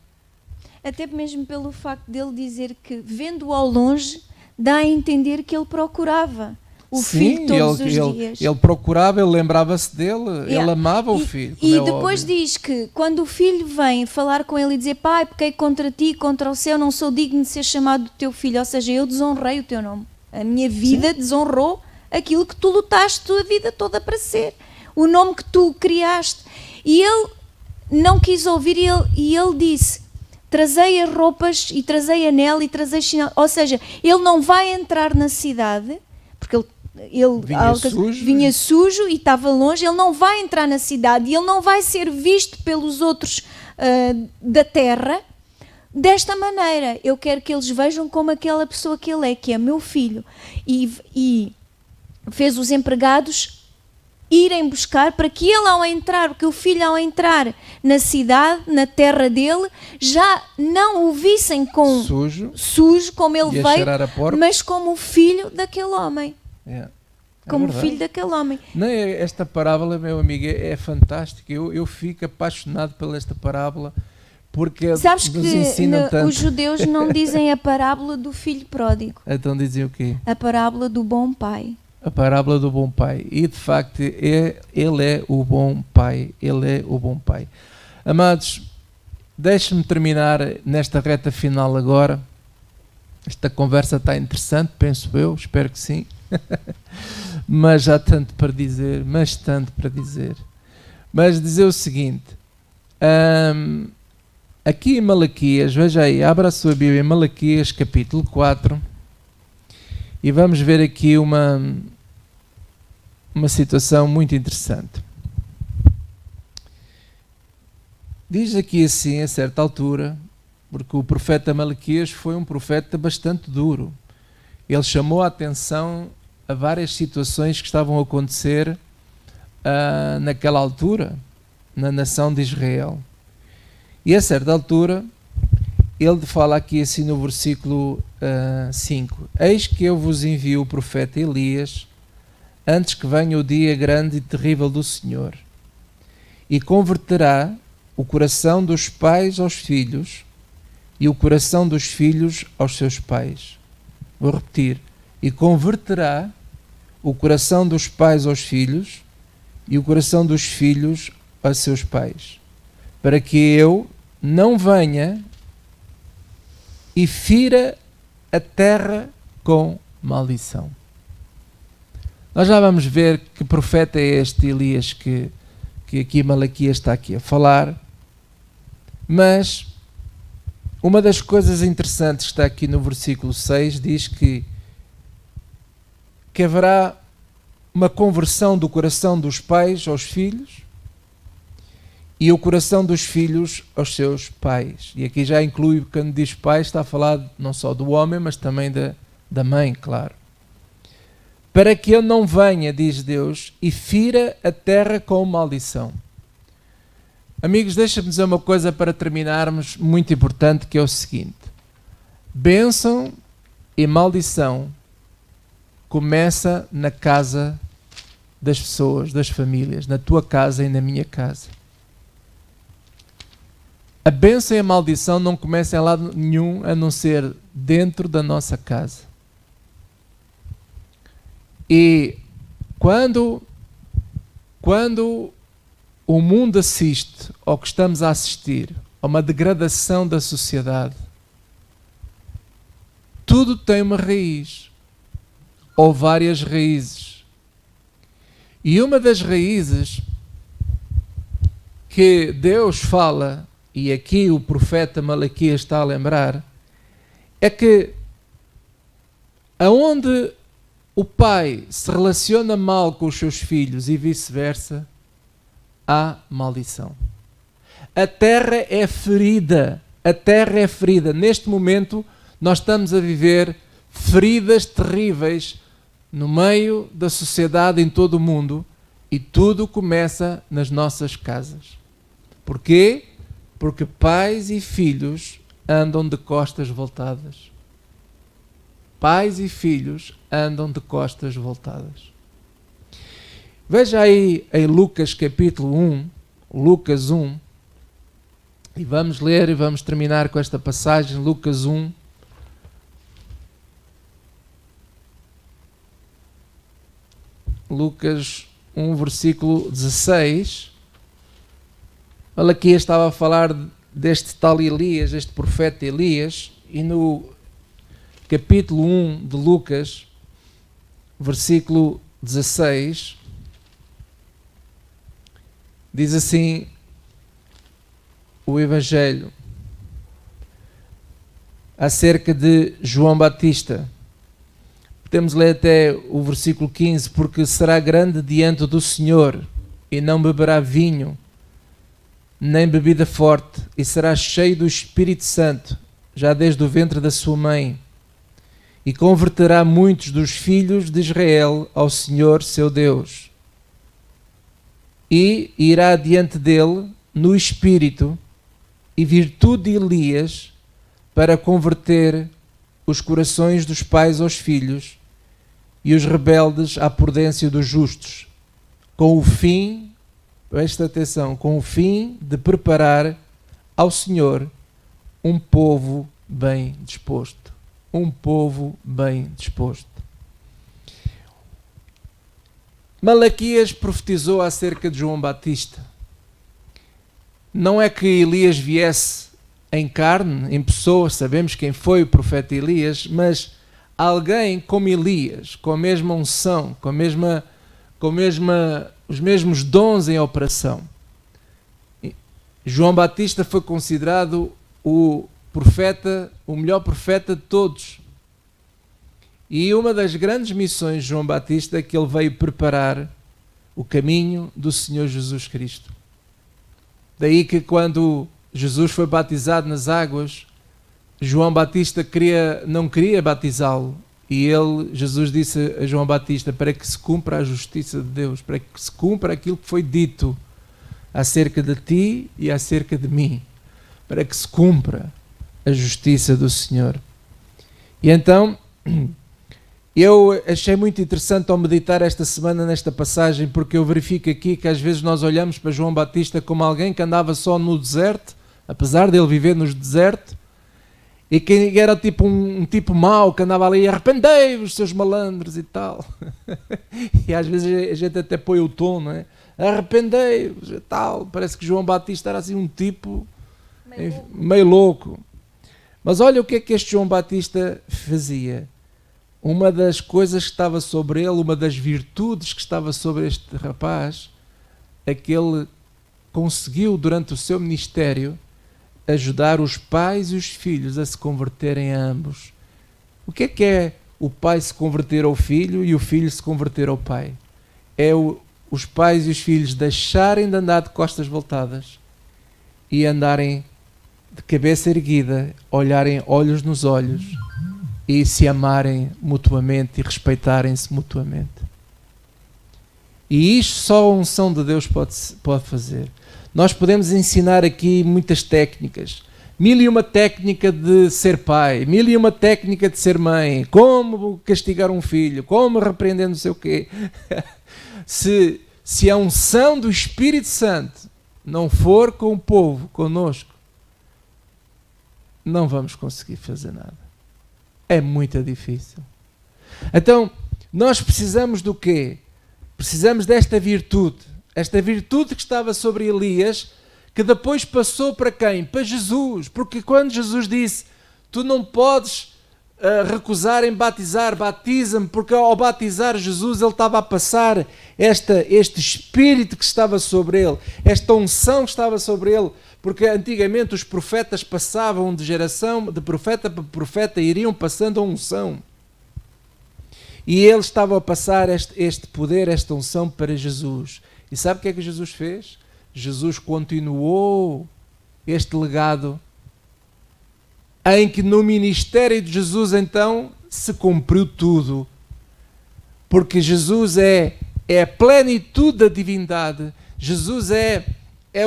Até mesmo pelo facto dele dizer que, vendo-o ao longe, dá a entender que ele procurava o filho todos os dias. Ele procurava, ele lembrava-se dele, ele amava o filho. E depois diz que, quando o filho vem falar com ele e dizer: pai, pequei contra ti, contra o céu, não sou digno de ser chamado do teu filho, ou seja, eu desonrei o teu nome. A minha vida desonrou aquilo que tu lutaste a tua vida toda para ser. O nome que tu criaste. E ele não quis ouvir e ele disse: trazei as roupas e trazei anel e trazei chinelo. Ou seja, ele não vai entrar na cidade, porque ele vinha sujo e estava longe, ele não vai entrar na cidade e ele não vai ser visto pelos outros da terra desta maneira. Eu quero que eles vejam como aquela pessoa que ele é, que é meu filho. E fez os empregados irem buscar, para que ele ao entrar, porque o filho ao entrar na cidade, na terra dele, já não o vissem com sujo como ele veio, mas como o filho daquele homem. Como filho daquele homem. Não, esta parábola, meu amigo, é fantástica. Eu fico apaixonado por esta parábola, porque sabes nos ensina tanto. Os judeus não dizem a parábola do filho pródigo. Então dizem o quê? A parábola do bom pai. A parábola do bom pai. E de facto ele é o bom pai. Ele é o bom pai. Amados, deixe-me terminar nesta reta final agora. Esta conversa está interessante, penso eu, espero que sim. Mas há tanto para dizer, Mas dizer o seguinte, aqui em Malaquias, veja aí, abra a sua Bíblia em Malaquias capítulo 4 e vamos ver aqui uma situação muito interessante. Diz aqui assim, a certa altura, porque o profeta Malaquias foi um profeta bastante duro. Ele chamou a atenção a várias situações que estavam a acontecer naquela altura, na nação de Israel. E a certa altura, ele fala aqui assim no versículo 5: Eis que eu vos envio o profeta Elias, antes que venha o dia grande e terrível do Senhor, e converterá o coração dos pais aos filhos, e o coração dos filhos aos seus pais. Vou repetir: e converterá o coração dos pais aos filhos, e o coração dos filhos aos seus pais, para que eu não venha e fira a terra com maldição. Nós já vamos ver que profeta é este Elias que aqui Malaquias está aqui a falar, mas uma das coisas interessantes que está aqui no versículo 6 diz que haverá uma conversão do coração dos pais aos filhos e o coração dos filhos aos seus pais. E aqui já inclui, quando diz pai, está a falar não só do homem, mas também da mãe, claro. Para que eu não venha, diz Deus, e fira a terra com maldição. Amigos, deixa-me dizer uma coisa para terminarmos, muito importante, que é o seguinte: bênção e maldição começa na casa das pessoas, das famílias, na tua casa e na minha casa. A bênção e a maldição não começam em lado nenhum a não ser dentro da nossa casa. E quando o mundo assiste, ou que estamos a assistir, a uma degradação da sociedade, tudo tem uma raiz, ou várias raízes. E uma das raízes que Deus fala, e aqui o profeta Malaquias está a lembrar, é que aonde o pai se relaciona mal com os seus filhos e vice-versa, há maldição. A terra é ferida. A terra é ferida. Neste momento, nós estamos a viver feridas terríveis no meio da sociedade em todo o mundo, e tudo começa nas nossas casas. Porquê? Porque pais e filhos andam de costas voltadas. Pais e filhos andam de costas voltadas. Veja aí em Lucas capítulo 1, Lucas 1, e vamos ler e vamos terminar com esta passagem, Lucas 1. Lucas 1, versículo 16. Malaquias estava a falar deste tal Elias, este profeta Elias, e no capítulo 1 de Lucas, versículo 16, diz assim o Evangelho acerca de João Batista. Podemos ler até o versículo 15: porque será grande diante do Senhor, e não beberá vinho, nem bebida forte, e será cheio do Espírito Santo, já desde o ventre da sua mãe, e converterá muitos dos filhos de Israel ao Senhor seu Deus, e irá diante dele no Espírito e virtude de Elias, para converter os corações dos pais aos filhos e os rebeldes à prudência dos justos, com o fim, presta atenção, com o fim de preparar ao Senhor um povo bem disposto. Um povo bem disposto. Malaquias profetizou acerca de João Batista. não é que Elias viesse em carne, em pessoa, sabemos quem foi o profeta Elias, mas alguém como Elias, com a mesma unção, os mesmos dons em operação. João Batista foi considerado o profeta, o melhor profeta de todos. E uma das grandes missões de João Batista é que ele veio preparar o caminho do Senhor Jesus Cristo. Daí que quando Jesus foi batizado nas águas, João Batista não queria batizá-lo. E Jesus disse a João Batista, para que se cumpra a justiça de Deus, para que se cumpra aquilo que foi dito acerca de ti e acerca de mim, para que se cumpra a justiça do Senhor. E então, eu achei muito interessante ao meditar esta semana nesta passagem, porque eu verifico aqui que às vezes nós olhamos para João Batista como alguém que andava só no deserto, apesar dele viver no deserto, e que era tipo um tipo mau, que andava ali, arrependei-vos, seus malandros e tal. E às vezes a gente até põe o tom, não é? Arrependei-vos e tal. Parece que João Batista era assim um tipo meio louco. Mas olha o que é que este João Batista fazia. Uma das coisas que estava sobre ele, uma das virtudes que estava sobre este rapaz, é que ele conseguiu durante o seu ministério ajudar os pais e os filhos a se converterem a ambos. O que é o pai se converter ao filho e o filho se converter ao pai? É os pais e os filhos deixarem de andar de costas voltadas e andarem de cabeça erguida, olharem olhos nos olhos e se amarem mutuamente e respeitarem-se mutuamente. E isto só a unção de Deus pode fazer. Nós podemos ensinar aqui muitas técnicas, 1001 técnica de ser pai, 1001 técnica de ser mãe, como castigar um filho, como repreender não sei o quê. Se a unção do Espírito Santo não for com o povo, conosco, não vamos conseguir fazer nada. É muito difícil. Então, nós precisamos do quê? Precisamos desta virtude. Esta virtude que estava sobre Elias, que depois passou para quem? Para Jesus. Porque quando Jesus disse, tu não podes recusar em batizar, batiza-me, porque ao batizar Jesus, ele estava a passar este espírito que estava sobre ele, esta unção que estava sobre ele, porque antigamente os profetas passavam de geração, de profeta para profeta, iriam passando a unção. E ele estava a passar este poder, esta unção para Jesus. E sabe o que é que Jesus fez? Jesus continuou este legado em que no ministério de Jesus então se cumpriu tudo. Porque Jesus é a plenitude da divindade. Jesus é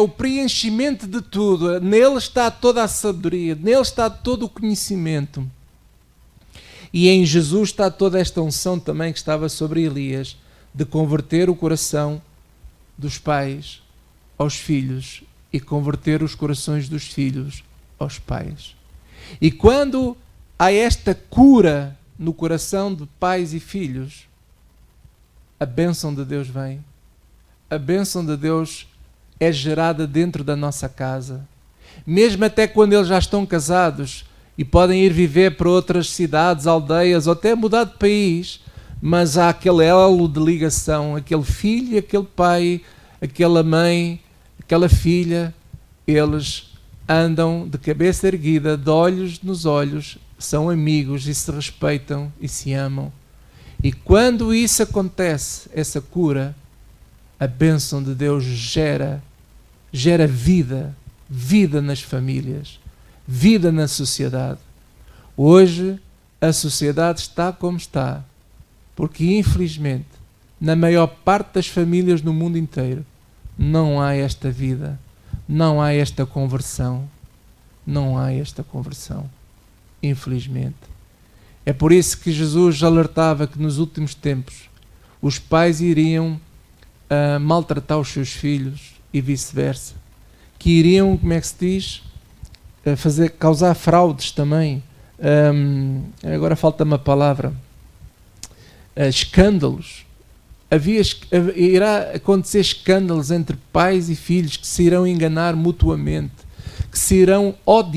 o preenchimento de tudo. Nele está toda a sabedoria, nele está todo o conhecimento. E em Jesus está toda esta unção também que estava sobre Elias, de converter o coração dos pais aos filhos e converter os corações dos filhos aos pais. E quando há esta cura no coração de pais e filhos, a bênção de Deus vem. A bênção de Deus é gerada dentro da nossa casa. Mesmo até quando eles já estão casados e podem ir viver para outras cidades, aldeias, ou até mudar de país, mas há aquele elo de ligação, aquele filho, aquele pai, aquela mãe, aquela filha, eles andam de cabeça erguida, de olhos nos olhos, são amigos e se respeitam e se amam. E quando isso acontece, essa cura, a bênção de Deus gera vida nas famílias, vida na sociedade. Hoje a sociedade está como está, porque infelizmente na maior parte das famílias no mundo inteiro não há esta vida, não há esta conversão, infelizmente. É por isso que Jesus alertava que nos últimos tempos os pais iriam maltratar os seus filhos e vice-versa, que iriam, como é que se diz, causar fraudes também, agora falta-me a palavra, escândalos irá acontecer escândalos entre pais e filhos que se irão enganar mutuamente, que se irão odiar